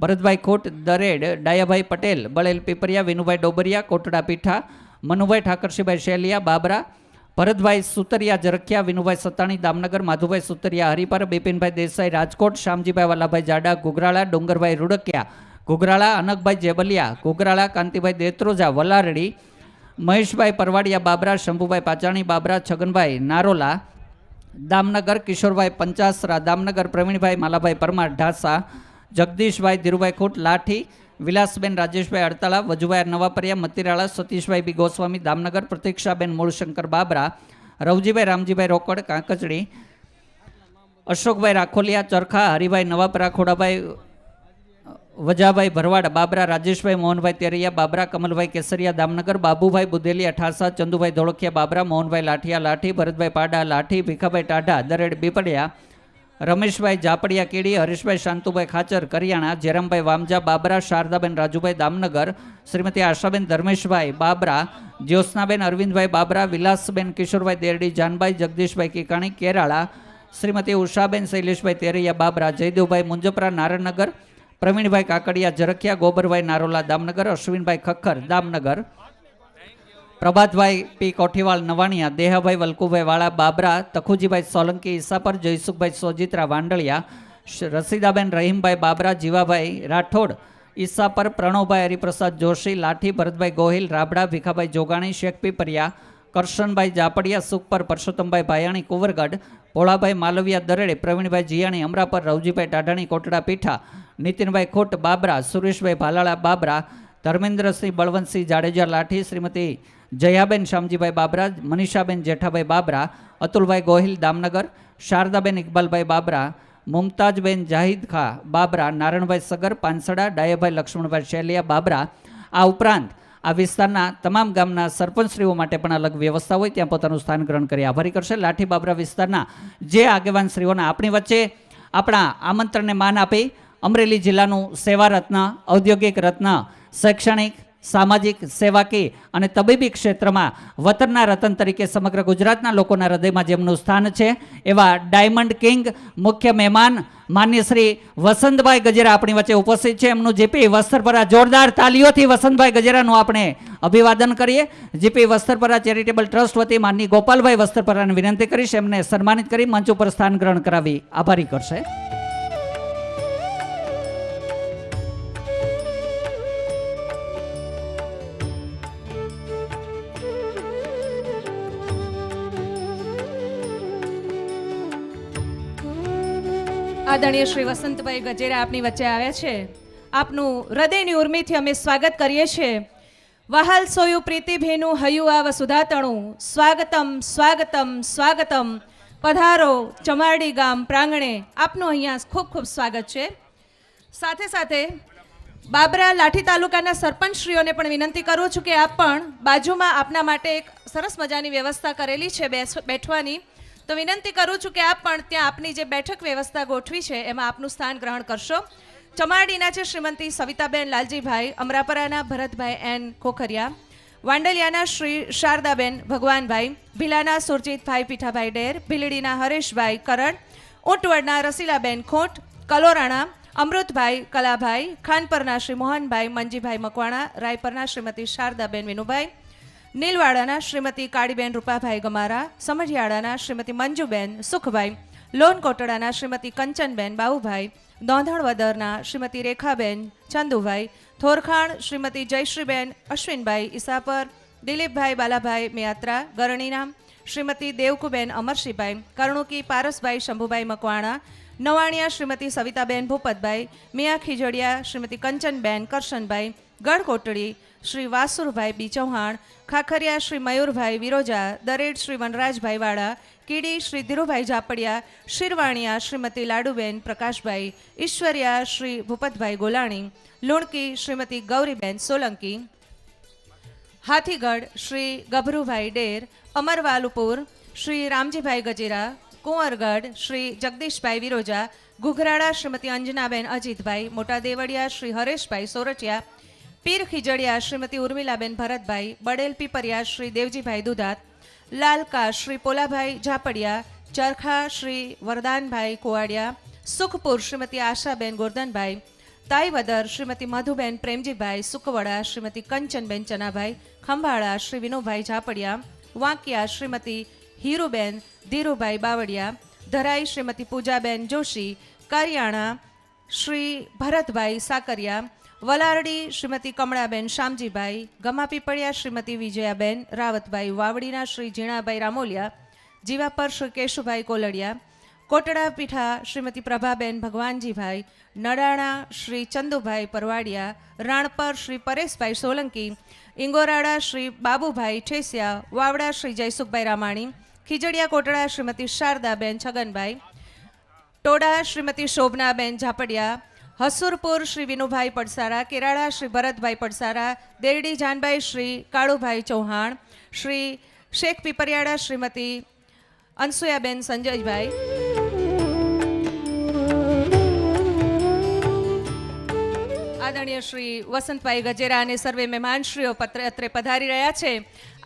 ભરતભાઈ ખોટ દરેડ, ડાયાભાઈ પટેલ બળેલ પીપરિયા, વિનુભાઈ ડોબરિયા કોટડા પીઠા, મનુભાઈ ઠાકરસિંહભાઈ શેલિયા બાબરા, ભરતભાઈ સુતરિયા જરખિયા, વિનુભાઈ સત્તાણી દામનગર, માધુભાઈ સુતરિયા હરિપર, બિપિનભાઈ દેસાઈ રાજકોટ, શ્યામજીભાઈ વાલાભાઈ જાડા ઘુઘરાળા, ડુંગરભાઈ રૂડકિયા ઘુઘરાળા, અનકભાઈ જેબલિયા ઘુઘરાળા, કાંતિભાઈ દેત્રોજા વલારડી, મહેશભાઈ પરવાડિયા બાબરા, શંભુભાઈ પાચાણી બાબરા, છગનભાઈ નારોલા દામનગર, કિશોરભાઈ પંચાસરા દામનગર, પ્રવીણભાઈ માલાભાઈ પરમાર ઢાસા, જગદીશભાઈ ધીરુભાઈ ખોટ લાઠી, વિલાસબેન રાજેશભાઈ અડતાળા, વજુભાઈ નવાપરિયા મતિરાળા, સતીશભાઈ બી ગોસ્વામી દામનગર, પ્રતીક્ષાબેન મૂળશંકર બાબરા, રવજીભાઈ રામજીભાઈ રોકડ કાંકચડી, અશોકભાઈ રાખોલિયા ચરખા, હરિભાઈ નવાપરા, ખોડાભાઈ વજાભાઈ ભરવાડ બાબરા, રાજેશભાઈ મોહનભાઈ તેરૈયા બાબરા, કમલભાઈ કેસરિયા દામનગર, બાબુભાઈ બુદેલિયા ઠાસા, ચંદુભાઈ ધોળકિયા બાબરા, મોહનભાઈ લાઠિયા લાઠી, ભરતભાઈ પાડા લાઠી, ભીખાભાઈ ટાઢા દરેડ બીપડિયા, રમેશભાઈ જાપડિયા કેડી, હરીશભાઈ શાંતુભાઈ ખાચર કરિયાણા, જયરામભાઈ વામજા બાબરા, શારદાબેન રાજુભાઈ દામનગર, શ્રીમતી આશાબેન ધર્મેશભાઈ બાબરા, જ્યોત્સનાબેન અરવિંદભાઈ બાબરા, વિલાસબેન કિશોરભાઈ દેરડી જાનભાઈ, જગદીશભાઈ કિકાણી કેરાળા, શ્રીમતી ઉષાબેન શૈલેષભાઈ તેરૈયા બાબરા, જયદેવભાઈ મુંજપરા નારણનગર, પ્રવીણભાઈ કાકડિયા જરખિયા, ગોબરભાઈ નારોલા દામનગર, અશ્વિનભાઈ ખખ્ખર દામનગર, પ્રભાતભાઈ પી કોઠીવાલ નવાણિયા, દેહાભાઈ વલ્કુભાઈ વાળા બાબરા, તખુજીભાઈ સોલંકી ઈસાપર, જયસુખભાઈ સોજિત્રા વાંડળિયા, રસીદાબેન રહીમભાઈ બાબરા, જીવાભાઈ રાઠોડ ઈસાપર, પ્રણવભાઈ હરિપ્રસાદ જોશી લાઠી, ભરતભાઈ ગોહિલ રાબડા, ભીખાભાઈ જોગાણી શેખ પીપરિયા, કરશનભાઈ જાપડિયા સુખપર, પરસોત્તમભાઈ ભાયાણી કુંવરગઢ, ભોળાભાઈ માલવિયા દરેડે, પ્રવીણભાઈ જીયાણી અમરાપર, રવજીભાઈ ટાઢાણી કોટડા પીઠા, નીતિનભાઈ ખોટ બાબરા, સુરેશભાઈ ભાલાળા બાબરા, ધર્મેન્દ્રસિંહ બળવંતસિંહ જાડેજા લાઠી, શ્રીમતી જયાબેન શામજીભાઈ બાબરા, મનીષાબેન જેઠાભાઈ બાબરા, અતુલભાઈ ગોહિલ દામનગર, શારદાબેન ઇકબાલભાઈ બાબરા, મુમતાજબેન જાહિદ ખા બાબરા, નારણભાઈ સગર પાનસડા, ડાયાભાઈ લક્ષ્મણભાઈ શેલિયા બાબરા. આ ઉપરાંત આ વિસ્તારના તમામ ગામના સરપંચશ્રીઓ માટે પણ અલગ વ્યવસ્થા હોય ત્યાં પોતાનું સ્થાન ગ્રહણ કરી આભારી કરશે. લાઠી બાબરા વિસ્તારના જે આગેવાન શ્રીઓના આપણી વચ્ચે આપણા આમંત્રણને માન આપી અમરેલી જિલ્લાનું સેવા રત્ન, ઔદ્યોગિક રત્ન, શૈક્ષણિક, સામાજિક, સેવાકીય અને તબીબી ક્ષેત્રમાં વતનના રતન તરીકે સમગ્ર ગુજરાતના લોકોના હૃદયમાં જેમનું સ્થાન છે એવા ડાયમંડ કિંગ મુખ્ય મહેમાન માન્ય શ્રી વસંતભાઈ ગજેરા આપણી વચ્ચે ઉપસ્થિત છે. એમનું જીપી વસ્ત્રપરા જોરદાર તાલીઓથી વસંતભાઈ ગજેરાનું આપણે અભિવાદન કરીએ. જીપી વસ્ત્રપરા ચેરિટેબલ ટ્રસ્ટ વતી માનની ગોપાલભાઈ વસ્ત્રપરાને વિનંતી કરીશ એમને સન્માનિત કરી મંચ ઉપર સ્થાન ગ્રહણ કરાવી આભારી કરશે. આદરણીય શ્રી વસંતભાઈ ગજેરા આપની વચ્ચે આવ્યા છે. આપનું હૃદયની ઉર્મિથી અમે સ્વાગત કરીએ છીએ. વહાલ સોયું પ્રીતિભેનું હયું આવ સુધાતણું, સ્વાગતમ સ્વાગતમ સ્વાગતમ. પધારો ચમારડી ગામ પ્રાંગણે. આપનું અહીંયા ખૂબ ખૂબ સ્વાગત છે. સાથે સાથે બાબરા લાઠી તાલુકાના સરપંચશ્રીઓને પણ વિનંતી કરું છું કે આપ પણ બાજુમાં આપના માટે એક સરસ મજાની વ્યવસ્થા કરેલી છે બેઠવાની. તો વિનંતી કરું છું કે આપ પણ ત્યાં આપની જે બેઠક વ્યવસ્થા ગોઠવી છે એમાં આપનું સ્થાન ગ્રહણ કરશો. ચમારડીના છે શ્રીમતી સવિતાબેન લાલજીભાઈ, અમરાપરાના ભરતભાઈ એન ખોખરિયા, વાંડલિયાના શ્રી શારદાબેન ભગવાનભાઈ, ભીલાના સુરજીતભાઈ પીઠાભાઈ ડેર, ભીલડીના હરેશભાઈ કરડ, ઊંટવડના રસીલાબેન ખોટ, કલોરાણા અમૃતભાઈ કલાભાઈ, ખાનપરના શ્રી મોહનભાઈ મંજીભાઈ મકવાણા, રાયપરના શ્રીમતી શારદાબેન વિનુભાઈ, નીલવાડાના શ્રીમતી કાળીબેન રૂપાભાઈ ગમારા, સમઢિયાળાના શ્રીમતી મંજુબેન સુખભાઈ, લોનકોટડાના શ્રીમતી કંચનબેન બાઉભાઈ, દોંધણવદરના શ્રીમતી રેખાબેન ચંદુભાઈ, થોરખાણ શ્રીમતી જયશ્રીબેન અશ્વિનભાઈ ઈસાપર, દિલીપભાઈ બાલાભાઈ મેયાત્રા, ગરણીના શ્રીમતી દેવકુબેન અમરશીભાઈ, કરણુકી પારસભાઈ શંભુભાઈ મકવાણા, નવાણિયા શ્રીમતી સવિતાબેન ભૂપતભાઈ, મિયા ખીજડિયા શ્રીમતી કંચનબેન કરશનભાઈ, ગઢકોટડી શ્રી વાસુરભાઈ બી ચૌહાણ, ખાખરિયા શ્રી મયુરભાઈ વિરોજા, દરેડ શ્રી વનરાજભાઈ વાળા, કીડી શ્રી ધીરુભાઈ ઝાપડિયા, શિરવાણિયા શ્રીમતી લાડુબેન પ્રકાશભાઈ, ઈશ્વરિયા શ્રી ભૂપતભાઈ ગોલાણી, લુણકી શ્રીમતી ગૌરીબેન સોલંકી, હાથીગઢ શ્રી ગભરુભાઈ ડેર, અમરવાલુપુર શ્રી રામજીભાઈ ગજેરા, કુંવરગઢ શ્રી જગદીશભાઈ વિરોજા, ઘુઘરાળા શ્રીમતી અંજનાબેન અજીતભાઈ, મોટા દેવળિયા શ્રી હરેશભાઈ સોરઠિયા, પીર ખીજડિયા શ્રીમતી ઉર્મિલાબેન ભરતભાઈ, બડેલ પીપરિયા શ્રી દેવજીભાઈ દુધાત, લાલકા શ્રી પોલાભાઈ ઝાપડિયા, ચરખા શ્રી વરદાનભાઈ કુવાડિયા, સુખપુર શ્રીમતી આશાબેન ગોરધનભાઈ, તાઈવદર શ્રીમતી મધુબેન પ્રેમજીભાઈ, સુકવડા શ્રીમતી કંચનબેન ચનાભાઈ, ખંભાળા શ્રી વિનુભાઈ ઝાપડિયા, વાંકિયા શ્રીમતી હીરુબેન ધીરુભાઈ બાવળિયા, ધરાઈ શ્રીમતી પૂજાબેન જોશી, કરિયાણા શ્રી ભરતભાઈ સાકરિયા, વલારડી શ્રીમતી કમળાબેન શામજીભાઈ, ગમાપીપળિયા શ્રીમતી વિજયાબેન રાવતભાઈ, વાવડીના શ્રી ઝીણાભાઈ રામોલિયા, જીવાપર શ્રી કેશુભાઈ કોલડિયા, કોટડા પીઠા શ્રીમતી પ્રભાબેન ભગવાનજીભાઈ, નડાણા શ્રી ચંદુભાઈ પરવાડિયા, રાણપર શ્રી પરેશભાઈ સોલંકી, ઇંગોરાડા શ્રી બાબુભાઈ ઠેસિયા, વાવડા શ્રી જયસુખભાઈ રામાણી, ખીજડીયા કોટડા શ્રીમતી શારદાબેન છગનભાઈ, ટોડા શ્રીમતી શોભનાબેન ઝાપડિયા, હસુરપુર શ્રી વિનુભાઈ પડસારા, કેરાળા શ્રી ભરતભાઈ પડસારા, દેરડી જાનભાઈ શ્રી કાળુભાઈ ચૌહાણ, શ્રી શેખ પીપરિયાડા શ્રીમતી અનસુયાબેન સંજયભાઈ, આદરણીય શ્રી વસંતભાઈ ગજેરા અને સર્વે મહેમાનશ્રીઓ અત્રે પધારી રહ્યા છે.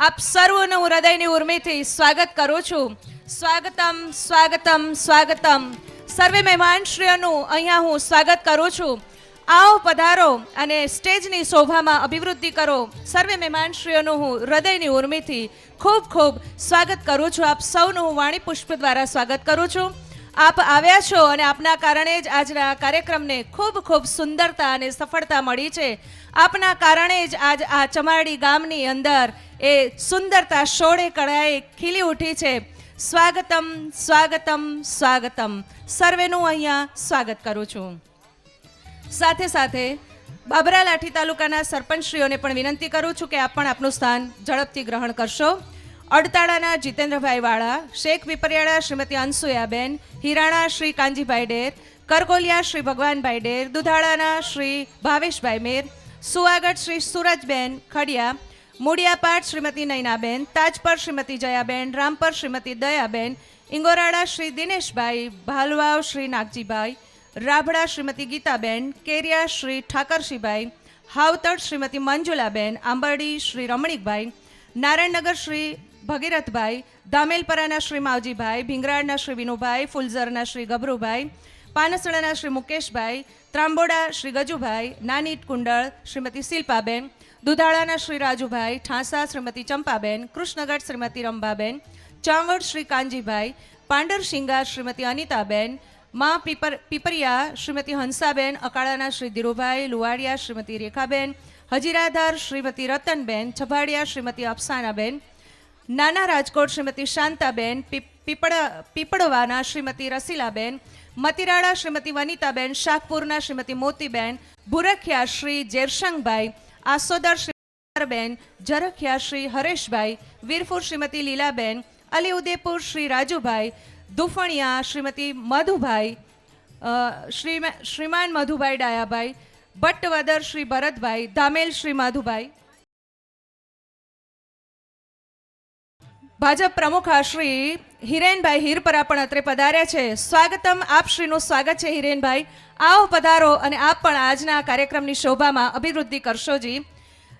આપ સર્વનું હું હૃદયની ઉર્મિથી સ્વાગત કરું છું. સ્વાગતમ સ્વાગતમ સ્વાગતમ. સર્વે મહેમાનશ્રીઓનું અહીંયા હું સ્વાગત કરું છું. આવો પધારો અને સ્ટેજની શોભામાં અભિવૃદ્ધિ કરો. સર્વે મહેમાનશ્રીઓનું હું હૃદયની ઉર્મિથી ખૂબ ખૂબ સ્વાગત કરું છું. આપ સૌનું હું વાણી પુષ્પ દ્વારા સ્વાગત કરું છું. આપ આવ્યા છો અને આપના કારણે જ આજના કાર્યક્રમને ખૂબ ખૂબ સુંદરતા અને સફળતા મળી છે. આપના કારણે જ આજ આ ચમારડી ગામની અંદર એ સુંદરતા શોળે કળાએ ખીલી ઉઠી છે. સ્વાગતમ સ્વાગતમ સ્વાગતમ. સર્વેનું અહીંયા સ્વાગત કરું છું. સાથે સાથે બાબરા લાઠી તાલુકાના સરપંચશ્રીઓને પણ વિનંતી કરું છું કે આપ પણ આપનું સ્થાન ઝડપથી ગ્રહણ કરશો. અડતાળાના જીતેન્દ્રભાઈ વાળા, શેખ પીપરિયાળા શ્રીમતી અનસુયાબેન, હિરાણા શ્રી કાંજીભાઈ ડેર, કરગોલિયા શ્રી ભગવાનભાઈ ડેર, દુધાળાના શ્રી ભાવેશભાઈ મેર, સુવાગઢ શ્રી સુરજબેન ખડિયા, મૂડિયાપાટ શ્રીમતી નૈનાબેન, તાજપર શ્રીમતી જયાબેન, રામપર શ્રીમતી દયાબેન, ઇંગોરાડા શ્રી દિનેશભાઈ, ભાલવાવ શ્રી નાગજીભાઈ, રાભડા શ્રીમતી ગીતાબેન, કેરિયા શ્રી ઠાકરશીભાઈ, હાવતડ શ્રીમતી મંજુલાબેન, આંબરડી શ્રી રમણીકભાઈ, નારાયણનગર શ્રી ભગીરથભાઈ, ધામેલપરાના શ્રી માવજીભાઈ, ભીંગરાળના શ્રી વિનુભાઈ, ફુલઝરના શ્રી ગભરુભાઈ, પાનસડાના શ્રી મુકેશભાઈ, ત્રાંબોડા શ્રી ગજુભાઈ, નાની કુંડળ શ્રીમતી શિલ્પાબેન, દુધાળાના શ્રી રાજુભાઈ, ઠાંસા શ્રીમતી ચંપાબેન, કૃષ્ણગઢ શ્રીમતી રંભાબેન, ચાવડ શ્રી કાંજીભાઈ, પાંડરશિંગા શ્રીમતી અનિતાબેન, મા પીપરિયા શ્રીમતી હંસાબેન, અકાળાના શ્રી ધીરુભાઈ, લુવાડિયા શ્રીમતી રેખાબેન, હજીરાધાર શ્રીમતી રતનબેન, છભાડિયા શ્રીમતી અફસાનાબેન, નાના રાજકોટ શ્રીમતી શાંતાબેન, પીપળવાના શ્રીમતી રસીલાબેન, મતિરાળા શ્રીમતી વનિતાબેન, શાકપુરના શ્રીમતી મોતીબેન, ભુરખિયા શ્રી જેરશંગભાઈ, આસોદર શ્રી બેન, જરખિયા શ્રી હરેશભાઈ, વીરપુર શ્રીમતી લીલાબેન, અલી ઉદેપુર શ્રી રાજુભાઈ, દુફણિયા શ્રીમતી મધુભાઈ, શ્રીમાન મધુભાઈ ડાયાભાઈ, ભટ્ટવદર શ્રી ભરતભાઈ, ધામેલ શ્રી માધુભાઈ, ભાજપ પ્રમુખ શ્રી હિરેનભાઈ હીરપરા પણ અત્રે પધાર્યા છે. સ્વાગતમ. આપ શ્રીનું સ્વાગત છે હિરેનભાઈ. આવો પધારો અને આપ પણ આજના કાર્યક્રમની શોભામાં અભિવૃદ્ધિ કરશોજી.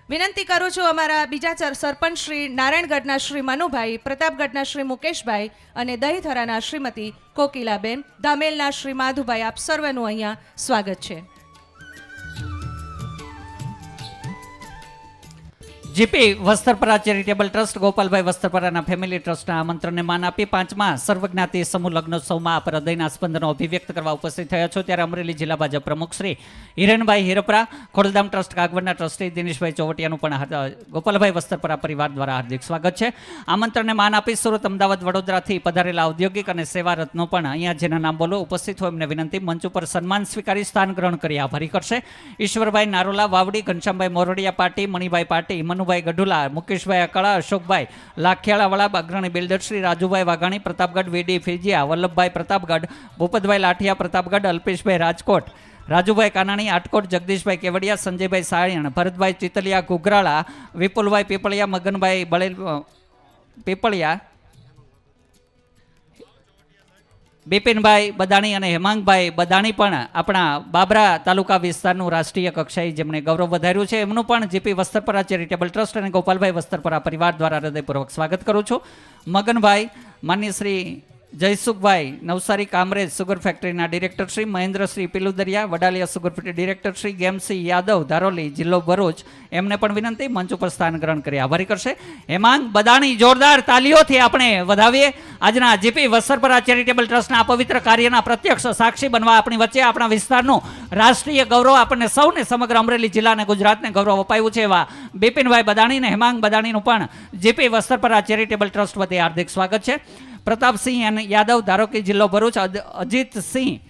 વિનંતી કરું છું અમારા બીજા સરપંચ શ્રી નારાયણગઢના શ્રી મનુભાઈ, પ્રતાપગઢના શ્રી મુકેશભાઈ અને દહીથરાના શ્રીમતી કોકિલાબેન, ધામેલના શ્રી માધુભાઈ, આપ સર્વનું અહીંયા સ્વાગત છે. જીપી વસ્ત્રપરા ચેરિટેબલ ટ્રસ્ટ ગોપાલભાઈ વસ્ત્રપરાના ફેમિલી ટ્રસ્ટના આમંત્રણને માન આપી 5મા સર્વજ્ઞાતિ સમૂહ લગ્નોત્સવમાં આપ હૃદયના સ્પંદનો અભિવ્યક્ત કરવા ઉપસ્થિત થયા છો. ત્યારે અમરેલી જિલ્લા ભાજપ પ્રમુખ શ્રી હિરેનભાઈ હીરપરા, ખોડલધામ ટ્રસ્ટ કાગવડના ટ્રસ્ટી દિનેશભાઈ ચોવટિયાનું પણ ગોપાલભાઈ વસ્ત્રપરા પરિવાર દ્વારા હાર્દિક સ્વાગત છે. આમંત્રણને માન આપી સુરત, અમદાવાદ, વડોદરાથી પધારેલા ઔદ્યોગિક અને સેવા રત્નો પણ અહીંયા જેના નામ બોલો ઉપસ્થિત હોય એમને વિનંતી મંચ ઉપર સન્માન સ્વીકારી સ્થાન ગ્રહણ કરી આભારી કરશે. ઈશ્વરભાઈ નારોલા, વાવડી, ઘનશ્યામભાઈ મોરડિયા પાટી, મણિભાઈ પાટી, મનુભાઈ ગઢુલા, મુકેશભાઈ અકાળા, અશોકભાઈ લાખિયાળાવાળા, અગ્રણી બિલ્ડર શ્રી રાજુભાઈ વાઘાણી, પ્રતાપગઢ વીડી ફિરજીયા, વલ્લભભાઈ પ્રતાપગઢ, ભૂપતભાઈ લાઠિયા પ્રતાપગઢ, અલ્પેશભાઈ રાજકોટ, રાજુભાઈ કાનાણી આટકોટ, જગદીશભાઈ કેવડિયા, સંજયભાઈ સાયણ, ભરતભાઈ ચિતલિયા ઘુઘરાળા, વિપુલભાઈ પીપળિયા, મગનભાઈ બળેલ પીપળિયા, બિપિનભાઈ બદાણી અને હેમાંગભાઈ બદાણી પણ આપણા બાબરા તાલુકા વિસ્તારનું રાષ્ટ્રીય કક્ષાએ જેમણે ગૌરવ વધાર્યું છે એમનું પણ જીપી વસ્ત્રપરા ચેરિટેબલ ટ્રસ્ટ અને ગોપાલભાઈ વસ્ત્રપરા પરિવાર દ્વારા હૃદયપૂર્વક સ્વાગત કરું છું. મગનભાઈ, માન્ય શ્રી જયસુખભાઈ નવસારી કામરેજ સુગર ફેક્ટરીના director Shri Mahendrashri Piludariya Vadaliya sugar factory director Shri Gemsinh Yadav Dharoli જિલ્લો ભરૂચ એમને પણ વિનંતી મંચ ઉપર સ્થાન ગ્રહણ કરી આભારી કરશે. હેમાંગ બદાણી જોરદાર તાલીઓથી આપણે વધાવીએ. આજના જીપી વસ્ત્રપરા ચેરિટેબલ ટ્રસ્ટના પવિત્ર કાર્યના પ્રત્યક્ષ સાક્ષી બનવા આપણી વચ્ચે આપણા વિસ્તારનું રાષ્ટ્રીય ગૌરવ આપણને સૌને સમગ્ર અમરેલી જિલ્લા અને ગુજરાતને ગૌરવ અપાયું છે એવા બિપિનભાઈ બદાણી અને હેમાંગ બદાણીનું પણ જીપી વસ્ત્રપરા ચેરિટેબલ ટ્રસ્ટ વતી હાર્દિક સ્વાગત છે. પ્રતાપસિંહ એન યાદવ ધારોકી જિલ્લો ભરૂચ, અજીતસિંહ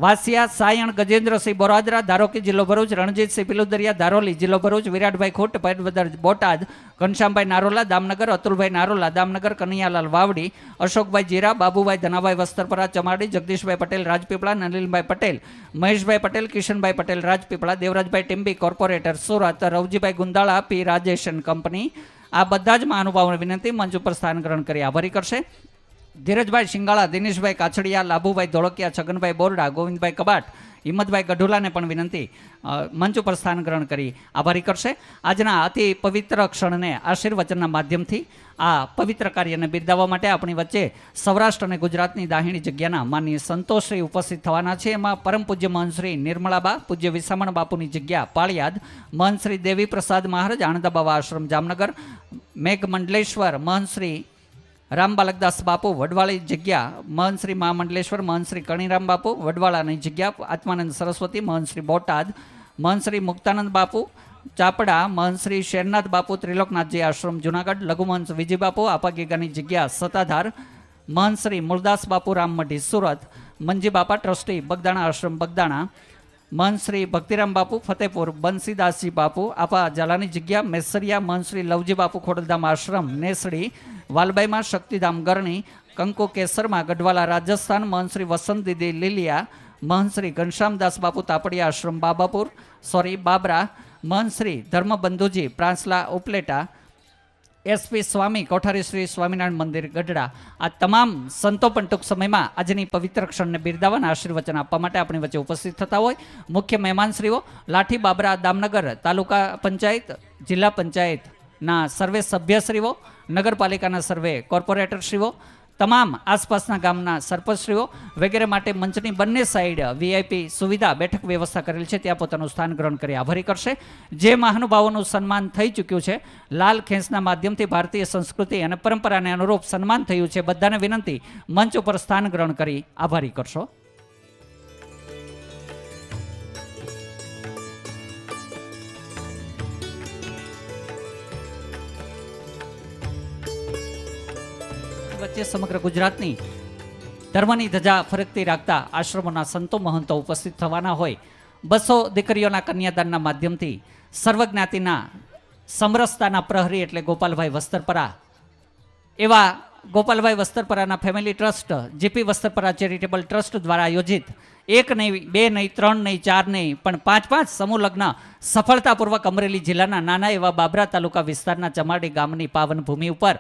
વાસિયા સાયણ ગજેન્દ્રસિંહ બોરાદરા ધારોકી જિલ્લો ભરૂચ, રણજીતસિંહ પિલુદરિયા ધારોલી જિલ્લો ભરૂચ, વિરાટભાઈ ખોટ પૈરવદર બોટાદ, ઘનશ્યામભાઈ નારોલા દામનગર, અતુલભાઈ નારોલા દામનગર, કનૈયાલાલ વાવડી, અશોકભાઈ જીરા, બાબુભાઈ ધનાભાઈ વસ્ત્રપરા ચમાડી, જગદીશભાઈ પટેલ રાજપીપળા, નલિનભાઈ પટેલ, મહેશભાઈ પટેલ, કિશનભાઈ પટેલ રાજપીપળા, દેવરાજભાઈ ટિમ્બી કોર્પોરેટર સુરત, રવજીભાઈ ગુંદાળા પી રાજેશન કંપની. આ બધા જ મહાનુભાવોને વિનંતી મંચ ઉપર સ્થાન ગ્રહણ કરી આભારી કરશે. ધીરજભાઈ શિંગાળા, દિનેશભાઈ કાછડિયા, લાભુભાઈ ધોળકિયા, છગનભાઈ બોરડા, ગોવિંદભાઈ કબાટ, હિંમતભાઈ ગઢુલાને પણ વિનંતી મંચ ઉપર સ્થાન ગ્રહણ કરી આભારી કરશે. આજના અતિ પવિત્ર ક્ષણને આશીર્વચનના માધ્યમથી આ પવિત્ર કાર્યને બિરદાવવા માટે આપણી વચ્ચે સૌરાષ્ટ્ર અને ગુજરાતની દાહિણી જગ્યાના માનનીય સંતોષશ્રી ઉપસ્થિત થવાના છે. એમાં પરમ પૂજ્ય મહંતશ્રી નિર્મળાબા, પૂજ્ય વિસામણ બાપુની જગ્યા પાળિયાદ, મહંતશ્રી દેવી પ્રસાદ મહારાજ આણંદાબાવા આશ્રમ જામનગર, મેઘમંડલેશ્વર મહંતશ્રી રામબાલકદાસ બાપુ વડવાળી જગ્યા, મહંતશ્રી મહામંડલેશ્વર મહંતશ્રી કણીરામ બાપુ વડવાળાની જગ્યા, આત્માનંદ સરસ્વતી મહંતશ્રી બોટાદ, મહંતશ્રી મુક્તાનંદ બાપુ ચાપડા, મહંતશ્રી શેરનાથ બાપુ ત્રિલોકનાથજી આશ્રમ જુનાગઢ, લઘુમહંત વિજય બાપુ આપાગીગાની જગ્યા સત્તાધાર, મહંતશ્રી મૂળદાસ બાપુ રામમઢી સુરત, મંજી બાપા ટ્રસ્ટી બગદાણા આશ્રમ બગદાણા, મહંતશ્રી ભક્તિરામ બાપુ ફતેપુર, બંસીદાસજી બાપુ આપા ઝાલાની જગ્યા મેસરિયા, મહંતશ્રી લવજી બાપુ ખોડલધામ આશ્રમ નેસડી, વાલબાઈમાં શક્તિધામ ગરણી, કંકુ કેસરમાં ગઢવાલા રાજસ્થાન, મહંતશ્રી વસંત દીદી લીલિયા, મહંતશ્રી ઘનશ્યામદાસ બાપુ તાપડિયા આશ્રમ બાબરા, મહંતશ્રી ધર્મબંધુજી પ્રાંસલા ઉપલેટા, એસપી સ્વામી કોઠારી શ્રી સ્વામિનારાયણ મંદિર ગઢડા. આ તમામ સંતો પણ ટૂંક સમયમાં આજની પવિત્ર ક્ષણને બિરદાવવાના આશીર્વચન આપવા માટે આપણી વચ્ચે ઉપસ્થિત થતા હોય. મુખ્ય મહેમાનશ્રીઓ લાઠી બાબરા દામનગર તાલુકા પંચાયત, જિલ્લા પંચાયતના સર્વે સભ્યશ્રીઓ, નગરપાલિકાના સર્વે કોર્પોરેટરશ્રીઓ, તમામ આસપાસના ગામના સરપંચશ્રીઓ વગેરે માટે મંચની બંને સાઈડ વીઆઈપી સુવિધા બેઠક વ્યવસ્થા કરેલ છે, ત્યાં પોતાનું સ્થાન ગ્રહણ કરી આભારી કરશે. જે મહાનુભાવોનું સન્માન થઈ ચૂક્યું છે, લાલ ખેંચના માધ્યમથી ભારતીય સંસ્કૃતિ અને પરંપરાને અનુરૂપ સન્માન થયું છે, બધાને વિનંતી મંચ ઉપર સ્થાન ગ્રહણ કરી આભારી કરશો. વચ્ચે સમગ્ર ગુજરાતની ધર્મની ધજા ફરકતી રાખતા આશ્રમોના સંતો મહંતો ઉપસ્થિત થવાના હોય. 200 દીકરીઓના કન્યાદાનના માધ્યમથી સર્વજ્ઞાતિના સમરસતાના પ્રહરી એટલે ગોપાલભાઈ વસ્ત્રપરા, એવા ગોપાલભાઈ વસ્ત્રપરાના family trust GP Vastrapara charitable trust દ્વારા આયોજિત 1 નહીં 2 નહીં 3 નહીં 4 નહીં પણ 5 સમૂહ લગ્ન સફળતાપૂર્વક અમરેલી જિલ્લાના નાના એવા બાબરા તાલુકા વિસ્તારના ચમાડી ગામની પાવન ભૂમિ ઉપર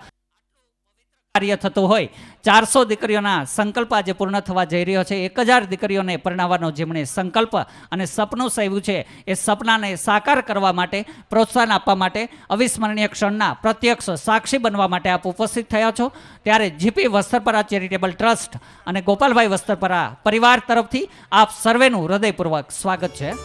કાર્ય થતું હોય. 400 દીકરીઓના સંકલ્પ આજે પૂર્ણ થવા જઈ રહ્યો છે. 1000 દીકરીઓને પરણાવવાનો જેમણે સંકલ્પ અને સપનું સેવ્યું છે, એ સપનાને સાકાર કરવા માટે, પ્રોત્સાહન આપવા માટે, અવિસ્મરણીય ક્ષણના પ્રત્યક્ષ સાક્ષી બનવા માટે આપ ઉપસ્થિત થયા છો. ત્યારે જીપી વસ્ત્રપરા ચેરિટેબલ ટ્રસ્ટ અને ગોપાલભાઈ વસ્ત્રપરા પરિવાર તરફથી આપ સર્વેનું હૃદયપૂર્વક સ્વાગત છે.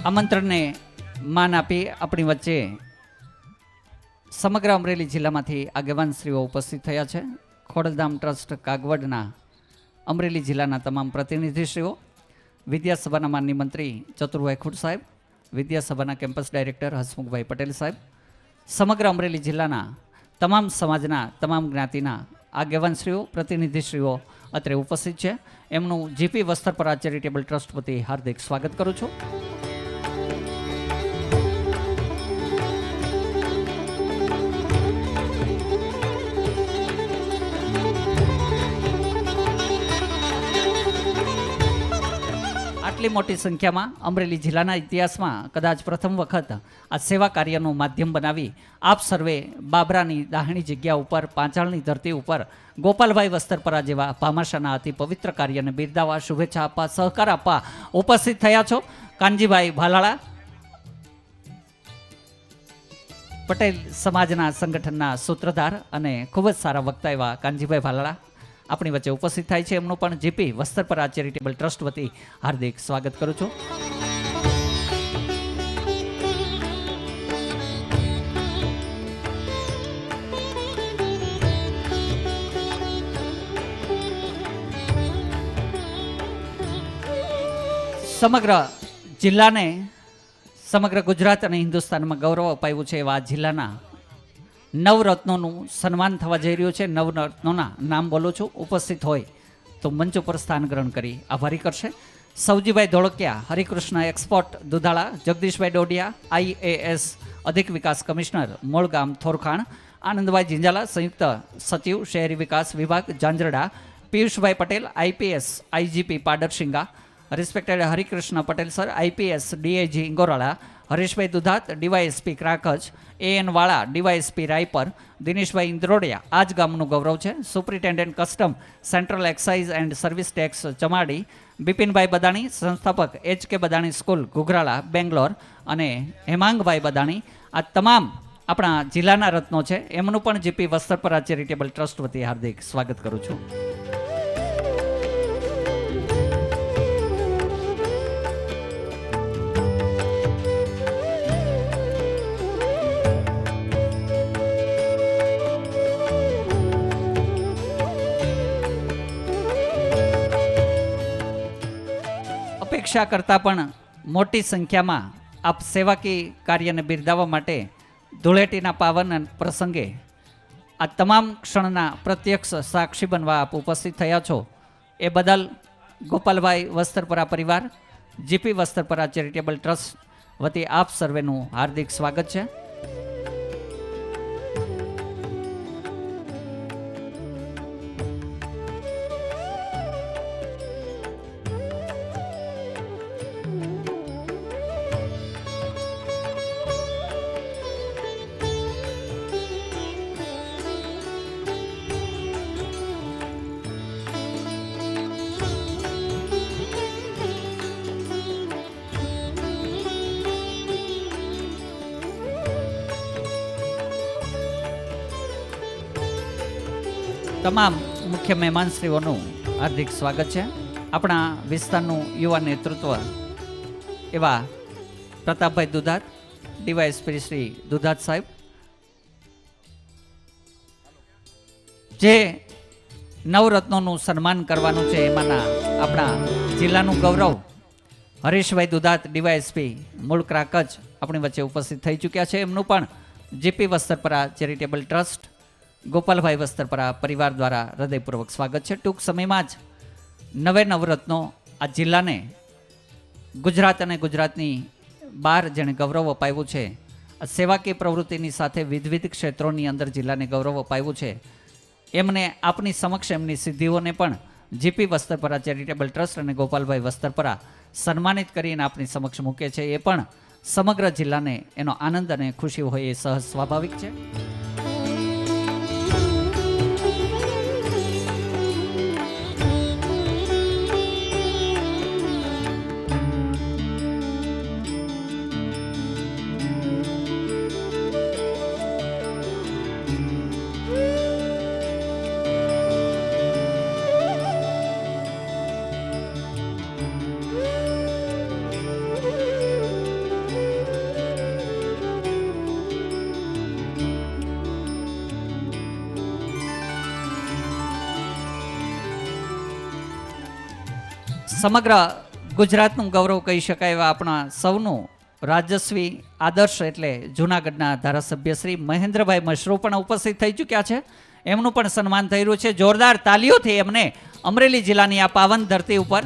આમંત્રણને માન આપી આપણી વચ્ચે સમગ્ર અમરેલી જિલ્લામાંથી આગેવાનશ્રીઓ ઉપસ્થિત થયા છે. ખોડલધામ ટ્રસ્ટ કાગવડના અમરેલી જિલ્લાના તમામ પ્રતિનિધિશ્રીઓ, વિદ્યાસભાના માનની મંત્રી ચતુરભાઈ ખુટ સાહેબ, વિદ્યાસભાના કેમ્પસ ડાયરેક્ટર હસમુખભાઈ પટેલ સાહેબ, સમગ્ર અમરેલી જિલ્લાના તમામ સમાજના તમામ જ્ઞાતિના આગેવાનશ્રીઓ, પ્રતિનિધિશ્રીઓ અત્રે ઉપસ્થિત છે. એમનું જીપી વસ્ત્રપરા ચેરિટેબલ ટ્રસ્ટ વતી હાર્દિક સ્વાગત કરું છું. આટલી મોટી સંખ્યામાં અમરેલી જિલ્લાના ઇતિહાસમાં કદાચ પ્રથમ વખત આ સેવા કાર્યનું માધ્યમ બનાવી આપ સર્વે બાબરાની દાહણી જગ્યા ઉપર પાંચાળની ધરતી ઉપર ગોપાલભાઈ વસ્ત્રપરા જેવા ભામાશાના અતિ પવિત્ર કાર્યને બિરદાવવા, શુભેચ્છા આપવા, સહકાર આપવા ઉપસ્થિત થયા છો. કાનજીભાઈ ભાલાળા, પટેલ સમાજના સંગઠનના સૂત્રધાર અને ખૂબ જ સારા વક્તા એવા કાનજીભાઈ ભાલાળા આપણી વચ્ચે ઉપસ્થિત થાય છે. એમનું પણ જીપી વસ્ત્રપરા ચેરિટેબલ ટ્રસ્ટ વતી હાર્દિક સ્વાગત કરું છું. સમગ્ર જિલ્લાને, સમગ્ર ગુજરાત અને હિન્દુસ્તાનમાં ગૌરવ અપાયું છે એવા જિલ્લાના નવરત્નોનું સન્માન થવા જઈ રહ્યું છે. નવરત્નોના નામ બોલું છું, ઉપસ્થિત હોય તો મંચ ઉપર સ્થાન ગ્રહણ કરી આભારી કરશે. સૌજીભાઈ ધોળકિયા, હરિકૃષ્ણ એક્સપોર્ટ દુધાળા, જગદીશભાઈ ડોડિયા, IAS અધિક વિકાસ કમિશનર, મૂળ ગામ થોરખાણ, આનંદભાઈ જિંજાલા, સંયુક્ત સચિવ શહેરી વિકાસ વિભાગ Janjarda, Piyushbhai Patel, IPS IGP Padarshinga, respected Harikrishna Patel sir, IPS DIG Ingorala, Hareshbhai Dudhat, DYSP Krakach, AN Vala, DYSP Raypar, Dineshbhai Indrodiya, આ જ ગામનું ગૌરવ છે. Superintendent custom central excise and service tax Chamadi, Bipinbhai Badani, સંસ્થાપક HK બદાણી સ્કૂલ ઘુઘરાળા બેંગ્લોર, અને હેમાંગભાઈ બદાણી, આ તમામ આપણા જિલ્લાના રત્નો છે. એમનું પણ જીપી વસ્ત્રપરા ચેરિટેબલ ટ્રસ્ટ વતી હાર્દિક સ્વાગત કરું છું. અપેક્ષા કરતાં પણ મોટી સંખ્યામાં આપ સેવાકીય કાર્યને બિરદાવવા માટે ધૂળેટીના પાવન પ્રસંગે આ તમામ ક્ષણના પ્રત્યક્ષ સાક્ષી બનવા આપ ઉપસ્થિત થયા છો એ બદલ ગોપાલભાઈ વસ્ત્રપરા પરિવાર, જીપી વસ્ત્રપરા ચેરિટેબલ ટ્રસ્ટ વતી આપ સર્વેનું હાર્દિક સ્વાગત છે. તમામ મુખ્ય મહેમાનશ્રીઓનું હાર્દિક સ્વાગત છે. આપણા વિસ્તારનું યુવા નેતૃત્વ એવા પ્રતાપભાઈ દુધાત, DYSP શ્રી દુધાત સાહેબ, જે નવરત્નોનું સન્માન કરવાનું છે એમાંના આપણા જિલ્લાનું ગૌરવ હરીશભાઈ દુધાત, DYSP મૂળ ક્રાકચ આપણી વચ્ચે ઉપસ્થિત થઈ ચૂક્યા છે. એમનું પણ જીપી વસ્ત્રપરા ચેરિટેબલ ટ્રસ્ટ ગોપાલભાઈ વસ્ત્રપરા પરિવાર દ્વારા હૃદયપૂર્વક સ્વાગત છે. ટૂંક સમયમાં જ નવરત્નો આ જિલ્લાને, ગુજરાત અને ગુજરાતની બહાર જેણે ગૌરવ અપાવ્યું છે, આ સેવાકીય પ્રવૃત્તિની સાથે વિવિધ ક્ષેત્રોની અંદર જિલ્લાને ગૌરવ અપાવ્યું છે, એમને આપની સમક્ષ એમની સિદ્ધિઓને પણ જીપી વસ્ત્રપરા ચેરિટેબલ ટ્રસ્ટ અને ગોપાલભાઈ વસ્ત્રપરા સન્માનિત કરીને આપની સમક્ષ મૂકે છે. એ પણ સમગ્ર જિલ્લાને એનો આનંદ અને ખુશી હોય એ સહજ સ્વાભાવિક છે. સમગ્ર ગુજરાતનું ગૌરવ કહી શકાય એવા આપણા સૌનું રાજસ્વી આદર્શ એટલે જૂનાગઢના ધારાસભ્ય શ્રી મહેન્દ્રભાઈ મશરૂ પણ ઉપસ્થિત થઈ ચૂક્યા છે. એમનું પણ સન્માન થઈ રહ્યું છે. જોરદાર તાલીઓથી એમને અમરેલી જિલ્લાની આ પાવન ધરતી ઉપર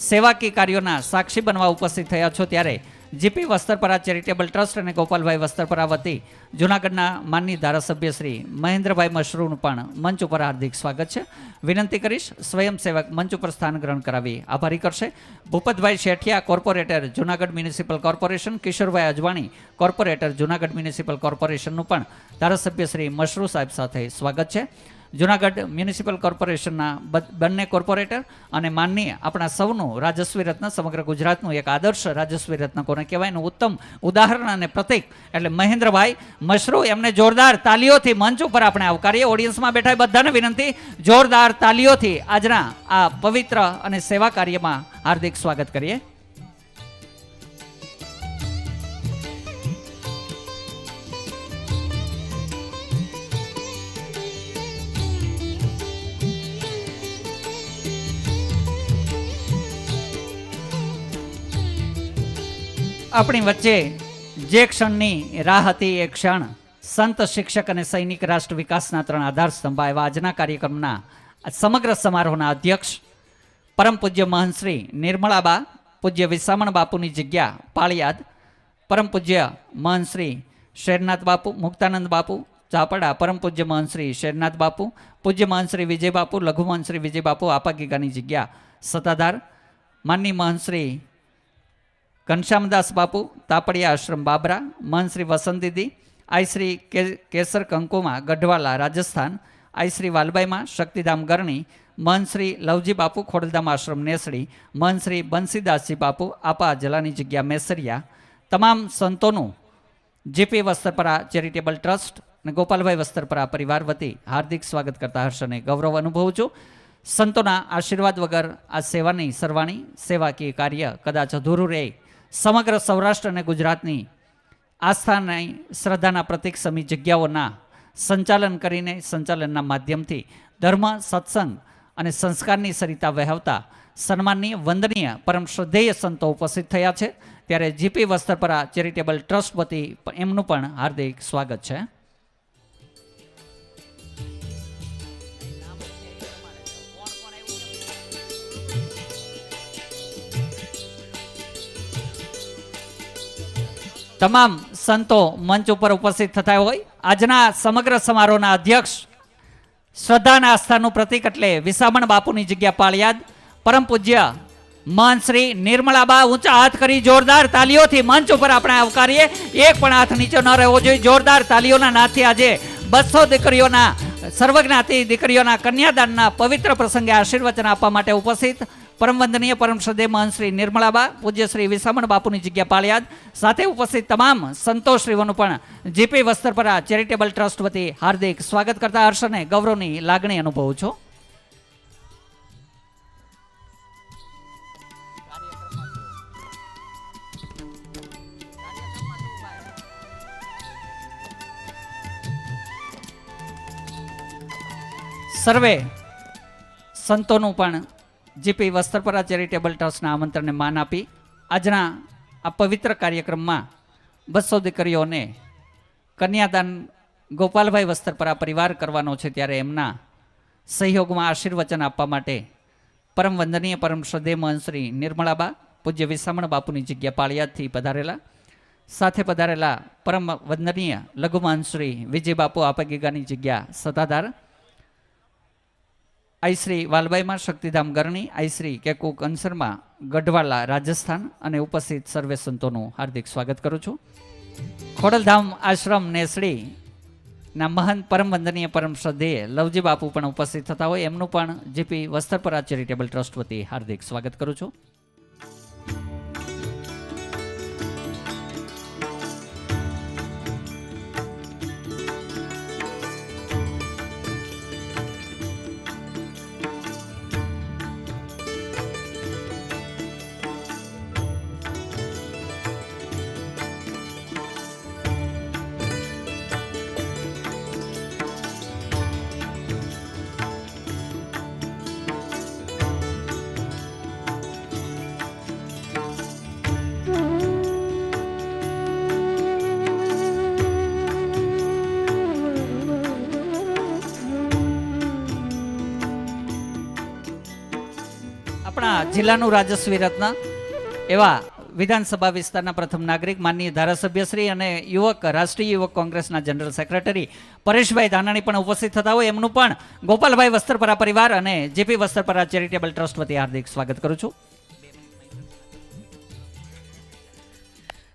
સેવાકીય કાર્યોના સાક્ષી બનવા ઉપસ્થિત થયા છો ત્યારે જીપી વસ્ત્રપરા ચેરિટેબલ ટ્રસ્ટ અને ગોપાલભાઈ વસ્ત્રપરા વતી જૂનાગઢના માનની ધારાસભ્ય શ્રી મહેન્દ્રભાઈ મશરૂનું પણ મંચ ઉપર હાર્દિક સ્વાગત છે. વિનંતી કરીશ સ્વયંસેવક મંચ ઉપર સ્થાન ગ્રહણ કરાવી આભારી કરશે. Bhupatbhai Sethiya corporator Junagadh municipal corporation, Kishorbhai Ajwani corporator Junagadh municipal કોર્પોરેશનનું પણ ધારાસભ્ય શ્રી મશરૂ સાહેબ સાથે સ્વાગત છે. જૂનાગઢ મ્યુનિસિપલ કોર્પોરેશનના બંને કોર્પોરેટર અને માનનીય આપણા સૌનું રાજસ્વી રત્ન, સમગ્ર ગુજરાતનું એક આદર્શ રાજસ્વી રત્ન કોને કહેવાય એનું ઉત્તમ ઉદાહરણ અને પ્રતીક એટલે મહેન્દ્રભાઈ મશરૂ, એમને જોરદાર તાલીઓથી મંચ ઉપર આપણે આવકારીએ. ઓડિયન્સમાં બેઠા બધાને વિનંતી, જોરદાર તાલીઓથી આજના આ પવિત્ર અને સેવા કાર્યમાં હાર્દિક સ્વાગત કરીએ. આપણી વચ્ચે જે ક્ષણની રાહ હતી એ ક્ષણ સંત, શિક્ષક અને સૈનિક રાષ્ટ્ર વિકાસના 3 આધાર સ્તંભ એવા આજના કાર્યક્રમના સમગ્ર સમારોહના અધ્યક્ષ પરમ પૂજ્ય મહંશ્રી નિર્મળાબા પૂજ્ય વિસામણ બાપુની જગ્યા પાળિયાદ, પરમ પૂજ્ય મહંશ્રી શેરનાથ બાપુ, મુક્તાનંદ બાપુ ચાપડા, પરમ પૂજ્ય મહંશ્રી શેરનાથ બાપુ, પૂજ્ય મહંશ્રી વિજય બાપુ, લઘુ મહંશ્રી વિજય બાપુ આપાગીગાની જગ્યા સત્તાધાર, માનની મહંશ્રી ઘનશ્યામદાસ બાપુ તાપડિયા આશ્રમ બાબરા, મહંશ્રી વસંત દીદી, આઈ શ્રી કેસર કંકુમા ગઢવાલા રાજસ્થાન, આઈ શ્રી વાલબાઈમાં શક્તિધામ ગરણી, મહંશ્રી લવજી બાપુ ખોડલધામ આશ્રમ નેસડી, મહંશ્રી બંસીદાસજી બાપુ આપા જલાની જગ્યા મેસરિયા, તમામ સંતોનું જીપી વસ્ત્રપરા ચેરિટેબલ ટ્રસ્ટ અને ગોપાલભાઈ વસ્ત્રપરા પરિવાર વતી હાર્દિક સ્વાગત કરતા હર્ષ અને ગૌરવ અનુભવું છું. સંતોના આશીર્વાદ વગર આ સેવાની સરવાણી સેવાકીય કાર્ય કદાચ અધૂરું રહે. સમગ્ર સૌરાષ્ટ્ર અને ગુજરાતની આસ્થાની શ્રદ્ધાના પ્રતીક સમી જગ્યાઓના સંચાલન કરીને સંચાલનના માધ્યમથી ધર્મ, સત્સંગ અને સંસ્કારની સરિતા વહેવતા સન્માનનીય વંદનીય પરમ શ્રદ્ધેય સંતો ઉપસ્થિત થયા છે. ત્યારે જીપી વસ્ત્રપરા ચેરિટેબલ ટ્રસ્ટ વતી એમનું પણ હાર્દિક સ્વાગત છે. તમામ સંતો મંચ ઉપર ઉપસ્થિત થતા હોય. આજના સમગ્ર સમારોહના અધ્યક્ષ, શ્રદ્ધાના આસ્થાનું પ્રતીક એટલે વિસામણ બાપુની જગ્યા પાળિયાદ, પરમ પૂજ્ય મહંશ્રી નિર્મળાબા, ઊંચા હાથ કરી જોરદાર તાલીઓથી મંચ ઉપર આપણે આવકારીએ. એક પણ હાથ નીચે ન રહેવો જોઈએ. જોરદાર તાલીઓના નાથથી આજે 200 દીકરીઓના, સર્વજ્ઞાતિ દીકરીઓના કન્યાદાનના પવિત્ર પ્રસંગે આશીર્વચન આપવા માટે ઉપસ્થિત પરમ વંદનીય પરમ શ્રદ્ધેય મહંશ્રી નિર્મળાબા પૂજ્ય શ્રી વિસામણ બાપુની જગ્યા પાળિયાદ સાથે ઉપસ્થિત તમામ સંતોશ્રીઓનું પણ જીપી વસ્ત્રપરા ચેરિટેબલ ટ્રસ્ટ વતી હાર્દિક સ્વાગત કરતા હર્ષ અને ગૌરવની લાગણી અનુભવું છું. સર્વે સંતોનું પણ જીપી વસ્ત્રપરા ચેરિટેબલ ટ્રસ્ટના આમંત્રણને માન આપી આજના આ પવિત્ર કાર્યક્રમમાં 200 દીકરીઓને કન્યાદાન ગોપાલભાઈ વસ્ત્રપરા પરિવાર કરવાનો છે. ત્યારે એમના સહયોગમાં આશીર્વચન આપવા માટે પરમ વંદનીય પરમ શ્રદ્ધેય મહંશ્રી નિર્મળાબા પૂજ્ય વિસામણ બાપુની જગ્યા પાળિયાદથી પધારેલા, સાથે પધારેલા પરમ વંદનીય લઘુ મહંશ્રી વિજય બાપુ આપાગીગાની જગ્યા સત્તાધાર, આઈ શ્રી વાલબાઈમાં શક્તિધામ ગરણી, આઈ શ્રી કેકુ કંસરમાં ગઢવાલા રાજસ્થાન અને ઉપસ્થિત સર્વે સંતોનું હાર્દિક સ્વાગત કરું છું. ખોડલધામ આશ્રમ નેસડી ના મહંત પરમ વંદનીય પરમ શ્રદ્ધેય લવજી બાપુ પણ ઉપસ્થિત થતા હોય એમનું પણ જીપી વસ્ત્રપરા ચેરિટેબલ ટ્રસ્ટ વતી હાર્દિક સ્વાગત કરું છું. આપણા જિલ્લાનું રાજસ્વી રત્ન એવા વિધાનસભા વિસ્તારના પ્રથમ નાગરિક માનનીય ધારાસભ્યશ્રી અને રાષ્ટ્રીય યુવક કોંગ્રેસના જનરલ સેક્રેટરી પરેશભાઈ ધાનાણી પણ ઉપસ્થિત થતા હોય એમનું પણ ગોપાલભાઈ વસ્ત્રપરા પરિવાર અને જેપી વસ્ત્રપરા ચેરિટેબલ ટ્રસ્ટ વતી હાર્દિક સ્વાગત કરું છું.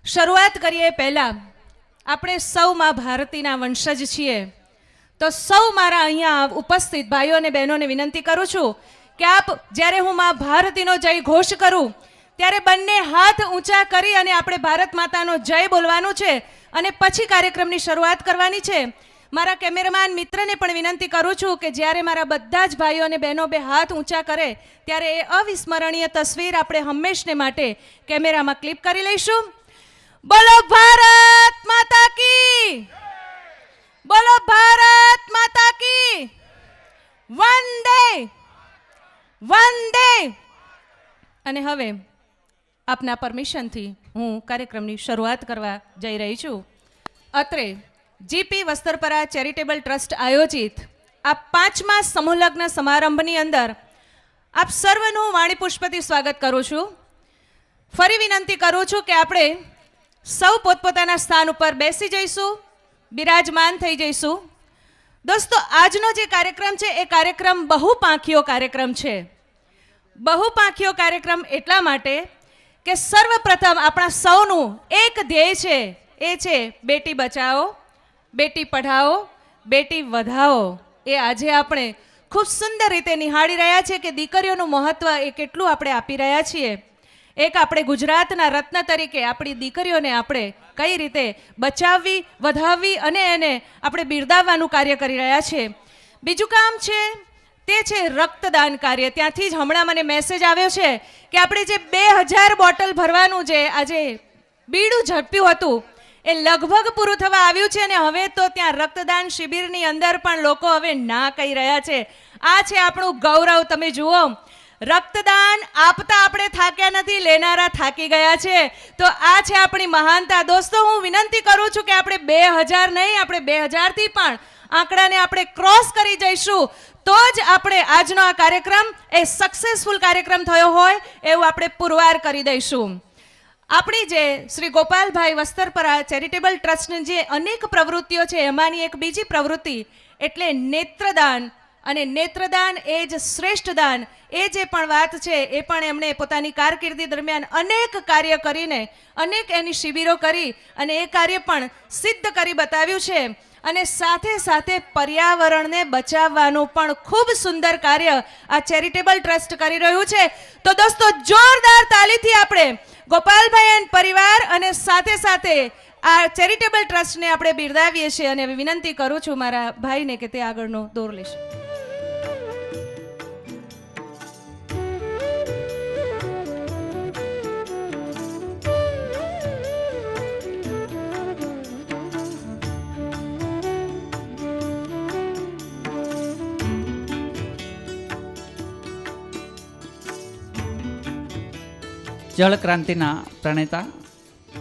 શરૂઆત કરીએ પહેલા આપણે સૌ મા ભારતીના વંશજ છીએ, તો સૌ મારા અહીંયા ઉપસ્થિત ભાઈઓ અને બહેનોને વિનંતી કરું છું કે આપ જ્યારે હું મા ભારતીનો જય ઘોષ કરું ત્યારે બંને હાથ ઊંચા કરી અને આપણે ભારત માતાનો જય બોલવાનું છે અને પછી કાર્યક્રમની શરૂઆત કરવાની છે. મારા કેમેરામેન મિત્રને પણ વિનંતી કરું છું કે જ્યારે મારા બધા જ ભાઈઓ અને બહેનો બે હાથ ઊંચા કરે ત્યારે એ અવિસ્મરણીય તસવીર આપણે હંમેશને માટે કેમેરામાં ક્લિપ કરી લઈશું. બોલો ભારત માતા કી, બોલો ભારત માતા કી, વંદે વંદે. અને હવે આપના પરમિશનથી હું કાર્યક્રમની શરૂઆત કરવા જઈ રહી છું. અત્રે જીપી વસ્ત્રપરા ચેરિટેબલ ટ્રસ્ટ આયોજિત આ 5મા સમૂહલગ્ન સમારંભની અંદર આપ સર્વનું વાણી પુષ્પથી સ્વાગત કરું છું. ફરી વિનંતી કરું છું કે આપણે સૌ પોતપોતાના સ્થાન ઉપર બેસી જઈશું, બિરાજમાન થઈ જઈશું. દોસ્તો, આજનો જે કાર્યક્રમ છે એ કાર્યક્રમ બહુપાંખીયો કાર્યક્રમ છે. બહુપાંખીયો કાર્યક્રમ એટલા માટે કે સર્વપ્રથમ આપણા સૌનું એક ધ્યેય છે, એ છે બેટી બચાવો, બેટી પઢાઓ, બેટી વધાવો. એ આજે આપણે ખૂબ સુંદર રીતે નિહાળી રહ્યા છીએ કે દીકરીઓનું મહત્વ એ કેટલું આપણે આપી રહ્યા છીએ. એક આપણે ગુજરાતના રત્ન તરીકે આપણી દીકરીઓને આપણે કઈ રીતે બચાવવી, વધાવવી અને એને આપણે બિરદાવવાનું કાર્ય કરી રહ્યા છીએ. બીજું કામ છે તે છે રક્તદાન કાર્ય. ત્યાંથી જ હમણાં મને મેસેજ આવ્યો છે કે આપણે જે 2000 બોટલ ભરવાનું જે આજે બીડું ઝડપ્યું હતું એ લગભગ પૂરું થવા આવ્યું છે અને હવે તો ત્યાં રક્તદાન શિબિરની અંદર પણ લોકો હવે ના કહી રહ્યા છે. આ છે આપણું ગૌરવ. તમે જુઓ, રક્તદાન આપતા આપણે થાક્યા નથી, લેનારા થાકી ગયા છે. તો આ છે આપણી મહાનતા. દોસ્તો, હું વિનંતી કરું છું કે આપણે 2000 નહીં, આપણે 2000થી પણ આંકડાને આપણે ક્રોસ કરી જઈશું તો જ આપણે આજનો આ કાર્યક્રમ એ સક્સેસફુલ કાર્યક્રમ થયો હોય એવું આપણે પુરવાર કરી દઈશું. આપણી જે શ્રી ગોપાલભાઈ વસ્ત્રપરા ચેરિટેબલ ટ્રસ્ટની જે અનેક પ્રવૃત્તિઓ છે એમાંની એક બીજી પ્રવૃત્તિ એટલે નેત્રદાન. અને નેત્રદાન એ જ શ્રેષ્ઠ દાન. એ જે પણ વાત છે એ પણ એમણે પોતાની કારકિર્દી દરમિયાન અનેક કાર્ય કરીને, અનેક એની શિબિરો કરી અને એ કાર્ય પણ સિદ્ધ કરી બતાવ્યું છે. અને સાથે સાથે પર્યાવરણને બચાવવાનું પણ ખૂબ સુંદર કાર્ય આ ચેરિટેબલ ટ્રસ્ટ કરી રહ્યું છે. તો દોસ્તો, જોરદાર તાલીથી આપણે ગોપાલભાઈ અને પરિવાર અને સાથે સાથે આ ચેરિટેબલ ટ્રસ્ટને આપણે બિરદાવીએ છીએ. અને વિનંતી કરું છું મારા ભાઈને કે તે આગળનો દોર લેશે. જળ ક્રાંતિના પ્રણેતા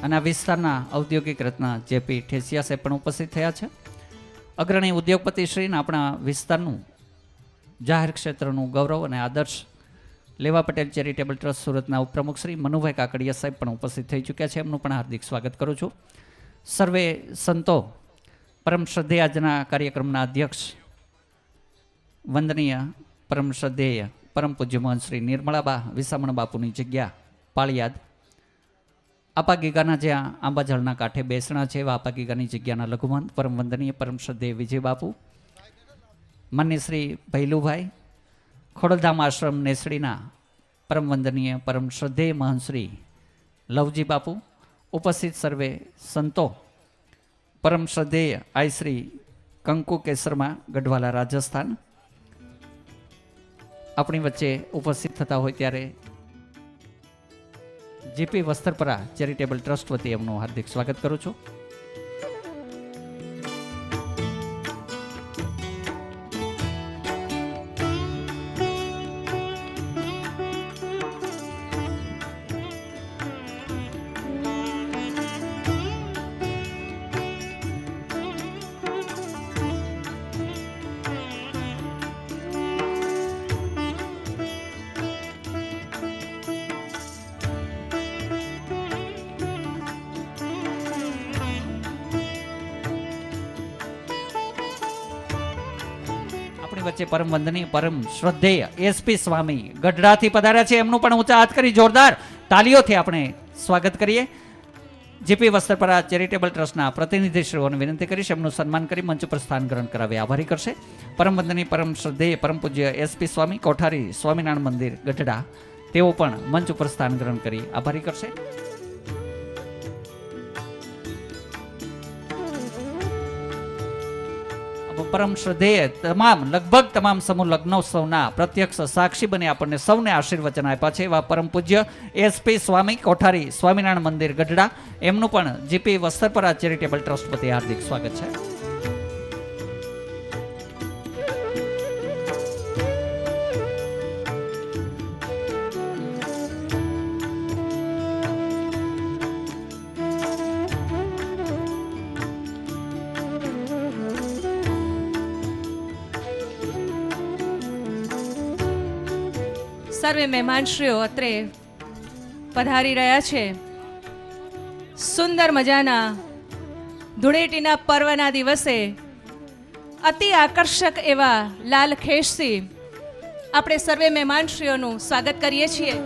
અને આ વિસ્તારના ઔદ્યોગિક રત્ન જેપી ઠેસિયા સાહેબ પણ ઉપસ્થિત થયા છે. અગ્રણી ઉદ્યોગપતિશ્રીને આપણા વિસ્તારનું જાહેર ક્ષેત્રનું ગૌરવ અને આદર્શ લેવા પટેલ ચેરિટેબલ ટ્રસ્ટ સુરતના ઉપપ્રમુખ શ્રી મનુભાઈ કાકડિયા સાહેબ પણ ઉપસ્થિત થઈ ચૂક્યા છે. એમનું પણ હાર્દિક સ્વાગત કરું છું. સર્વે સંતો, પરમ શ્રદ્ધેય આજના કાર્યક્રમના અધ્યક્ષ વંદનીય પરમ શ્રદ્ધેય પરમ પૂજ્ય મહંત શ્રી નિર્મળાબા વિસામણ બાપુની જગ્યા પાળિયાદ, આપા ગીગાના જ્યાં આંબાજળના કાંઠે બેસણા છે એવા આપા ગીગાની જગ્યાના લઘુમંત પરમ વંદનીય પરમ શ્રદ્ધેય વિજય બાપુ, માન્ય શ્રી ભૈલુભાઈ, ખોડલધામ આશ્રમ નેસડીના પરમ વંદનીય પરમ શ્રદ્ધેય મહંત શ્રી લવજી બાપુ, ઉપસ્થિત સર્વે સંતો, પરમ શ્રદ્ધેય આઈ શ્રી કંકુ કેસરમાં ગઢવાલા રાજસ્થાન આપણી વચ્ચે ઉપસ્થિત થતા હોય ત્યારે જીપી વસ્ત્રપરા ચેરિટેબલ ટ્રસ્ટ વતી એમનું હાર્દિક સ્વાગત કરું છું. આપણી વચ્ચે પરમ વંદનીય પરમ શ્રદ્ધેય એસપી સ્વામી ગઢડાથી પધાર્યા છે. એમનું પણ ઊંચા હાથ કરી જોરદાર તાલીઓથી આપણે સ્વાગત કરીએ. જેપી વસ્ત્રપરા ચેરિટેબલ ટ્રસ્ટના પ્રતિનિધિશ્રીઓને વિનંતી કરીશ એમનું સન્માન કરી મંચ પર સ્થાન ગ્રહણ કરાવી આભારી કરશે. પરમ વંદનીય પરમ શ્રદ્ધેય પરમ પૂજ્ય એસપી સ્વામી કોઠારી સ્વામિનારાયણ મંદિર ગઢડા તેઓ પણ મંચ ઉપર સ્થાન ગ્રહણ કરી આભારી કરશે. પરમ શ્રદ્ધેય લગભગ તમામ સમૂહ લગ્નોત્સવના પ્રત્યક્ષ સાક્ષી બની આપણને સૌને આશીર્વચન આપ્યા છે એવા પરમ પૂજ્ય એસપી સ્વામી કોઠારી સ્વામિનારાયણ મંદિર ગઢડા એમનું પણ જીપી વસ્ત્રપરા ચેરિટેબલ ટ્રસ્ટ વતી હાર્દિક સ્વાગત છે. સર્વે મહેમાનશ્રીઓ અત્રે પધારી રહ્યા છે. સુંદર મજાના ધૂળેટીના પર્વના દિવસે અતિ આકર્ષક એવા લાલ ખેસથી આપણે સર્વે મહેમાનશ્રીઓનું સ્વાગત કરીએ છીએ.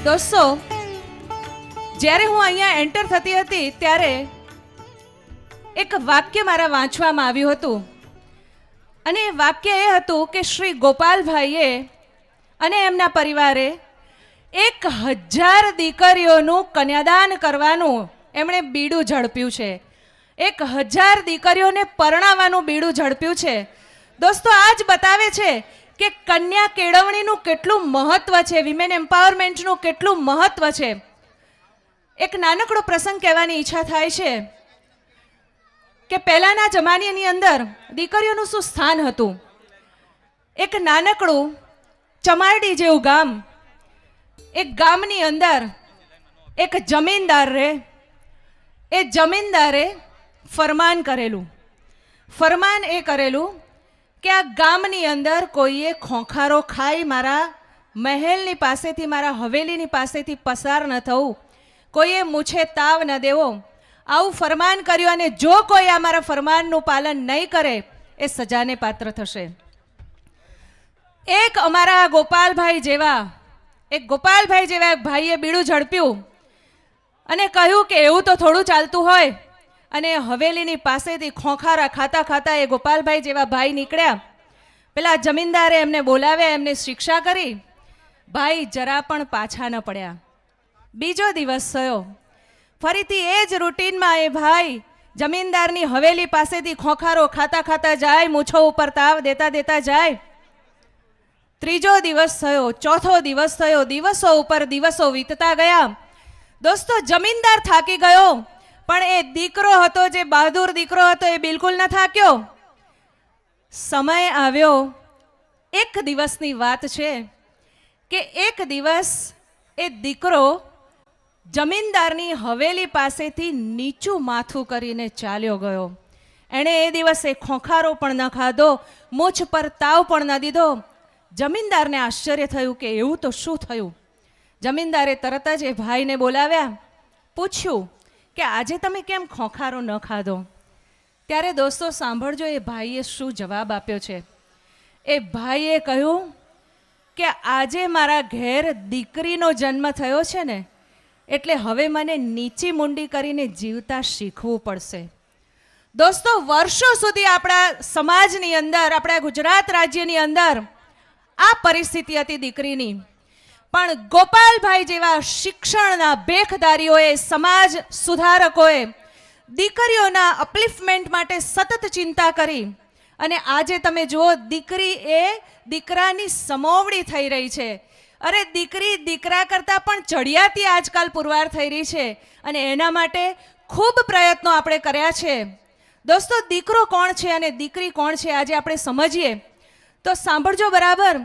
દોસ્તો, જ્યારે હું અહીંયા એન્ટર થતી હતી ત્યારે એક વાક્ય મારા વાંચવામાં આવ્યું હતું અને એ વાક્ય એ હતું કે શ્રી ગોપાલભાઈએ અને એમના પરિવારે 1000 દીકરીઓનું કન્યાદાન કરવાનું એમણે બીડું ઝડપ્યું છે. 1000 દીકરીઓને પરણાવવાનું બીડું ઝડપ્યું છે. દોસ્તો, આ જ બતાવે છે કે કન્યા કેળવણીનું કેટલું મહત્વ છે, વિમેન એમ્પાવરમેન્ટનું કેટલું મહત્વ છે. એક નાનકડો પ્રસંગ કહેવાની ઈચ્છા થાય છે કે પહેલાના જમાનાની અંદર દીકરીઓનું શું સ્થાન હતું. એક નાનકડું ચમારડી જેવું ગામ, એક ગામની અંદર એક જમીનદાર રહે. એ જમીનદારે ફરમાન કરેલું. ફરમાન એ કરેલું કે આ ગામની અંદર કોઈએ ખોખારો ખાઈ મારા મહેલની પાસેથી, મારા હવેલીની પાસેથી પસાર ન થવું, કોઈએ મૂછે તાવ ન દેવો, આવું ફરમાન કર્યું. અને જો કોઈ આ મારા ફરમાનનું પાલન નહીં કરે એ સજાને પાત્ર થશે. એક અમારા ગોપાલભાઈ જેવા એક ભાઈએ બીડું ઝડપ્યું અને કહ્યું કે એવું તો થોડું ચાલતું હોય. અને હવેલીની પાસેથી ખોખારા ખાતા ખાતા એ ગોપાલભાઈ જેવા ભાઈ નીકળ્યા. પેલા જમીનદારે એમને બોલાવ્યા, એમને શિક્ષા કરી. ભાઈ જરા પણ પાછા ન પડ્યા. બીજો દિવસ થયો, ફરીથી એ જ રૂટીનમાં એ ભાઈ જમીનદારની હવેલી પાસેથી ખોખારો ખાતા ખાતા જાય, મૂછો ઉપર તાવ દેતા દેતા જાય. ત્રીજો દિવસ થયો, ચોથો દિવસ થયો, દિવસો ઉપર દિવસો વીતતા ગયા. દોસ્તો, જમીનદાર થાકી ગયો, પણ એ દીકરો હતો, જે બહાદુર દીકરો હતો, એ બિલકુલ ન થાક્યો. સમય આવ્યો, એક દિવસની વાત છે કે એક દિવસ એ દીકરો જમીનદારની હવેલી પાસેથી નીચું માથું કરીને ચાલ્યો ગયો. એણે એ દિવસે ખોખારો પણ ન ખાધો, મૂછ પર તાવ પણ ન દીધો. જમીનદારને આશ્ચર્ય થયું કે એવું તો શું થયું. જમીનદારે તરત જ એ ભાઈને બોલાવ્યા, પૂછ્યું કે આજે તમે કેમ ખોખારો ન ખાધો. ત્યારે દોસ્તો સાંભળજો, એ ભાઈએ શું જવાબ આપ્યો છે. એ ભાઈએ કહ્યું કે આજે મારા ઘેર દીકરીનો જન્મ થયો છે ને, એટલે હવે મને નીચી મુંડી કરીને જીવતા શીખવું પડશે. દોસ્તો, વર્ષો સુધી આપણા સમાજની અંદર, આપણા ગુજરાત રાજ્યની અંદર આ પરિસ્થિતિ હતી દીકરીની. પણ ગોપાલભાઈ જેવા શિક્ષણના ભેખધારીઓએ, સમાજ સુધારકોએ દીકરીઓના અપલિફમેન્ટ માટે સતત ચિંતા કરી. અને આજે તમે જુઓ, દીકરી એ દીકરાની સમોવડી થઈ રહી છે. અરે, દીકરી દીકરા કરતાં પણ ચડિયાતી આજકાલ પુરવાર થઈ રહી છે. અને એના માટે ખૂબ પ્રયત્નો આપણે કર્યા છે. દોસ્તો, દીકરો કોણ છે અને દીકરી કોણ છે આજે આપણે સમજીએ તો સાંભળજો બરાબર.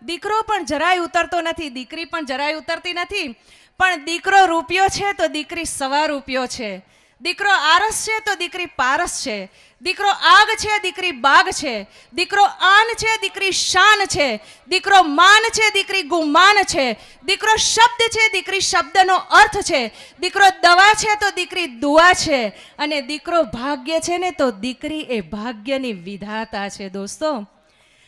દીકરો પણ જરાય ઉતરતો નથી, દીકરી પણ જરાય ઉતરતી નથી. પણ દીકરો રૂપિયો છે તો દીકરી સવા રૂપિયો છે, દીકરો આરસ છે તો દીકરી પારસ છે, દીકરો આગ છે દીકરી બાગ છે, દીકરો આન છે દીકરી શાન છે, દીકરો માન છે દીકરી ગુમાન છે, દીકરો શબ્દ છે દીકરી શબ્દનો અર્થ છે, દીકરો દવા છે તો દીકરી દુઆ છે, અને દીકરો ભાગ્ય છે ને તો દીકરી એ ભાગ્યની વિધાતા છે દોસ્તો.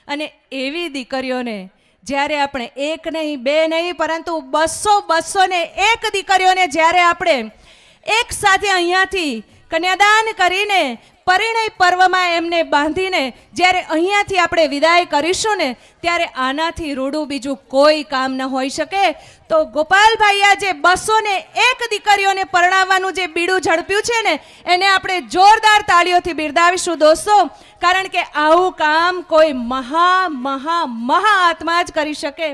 અને એવી દીકરીઓને જ્યારે આપણે એક નહીં બે નહીં પરંતુ 200-201 દીકરીઓને જ્યારે આપણે એક સાથે અહીંયાથી કન્યાદાન કરીને પરિણય પર્વમાં એમને બાંધીને જ્યારે અહીંયાથી આપણે વિદાય કરીશું ને, ત્યારે આનાથી રૂડું બીજું કોઈ કામ ન હોઈ શકે. તો ગોપાલભાઈ આ જે 201 દીકરીઓને પરણાવવાનું જે બીડું ઝડપ્યું છે ને, એને આપણે જોરદાર તાળીઓથી બિરદાવીશું દોસ્તો. કારણ કે આવું કામ કોઈ મહા આત્મા જ કરી શકે.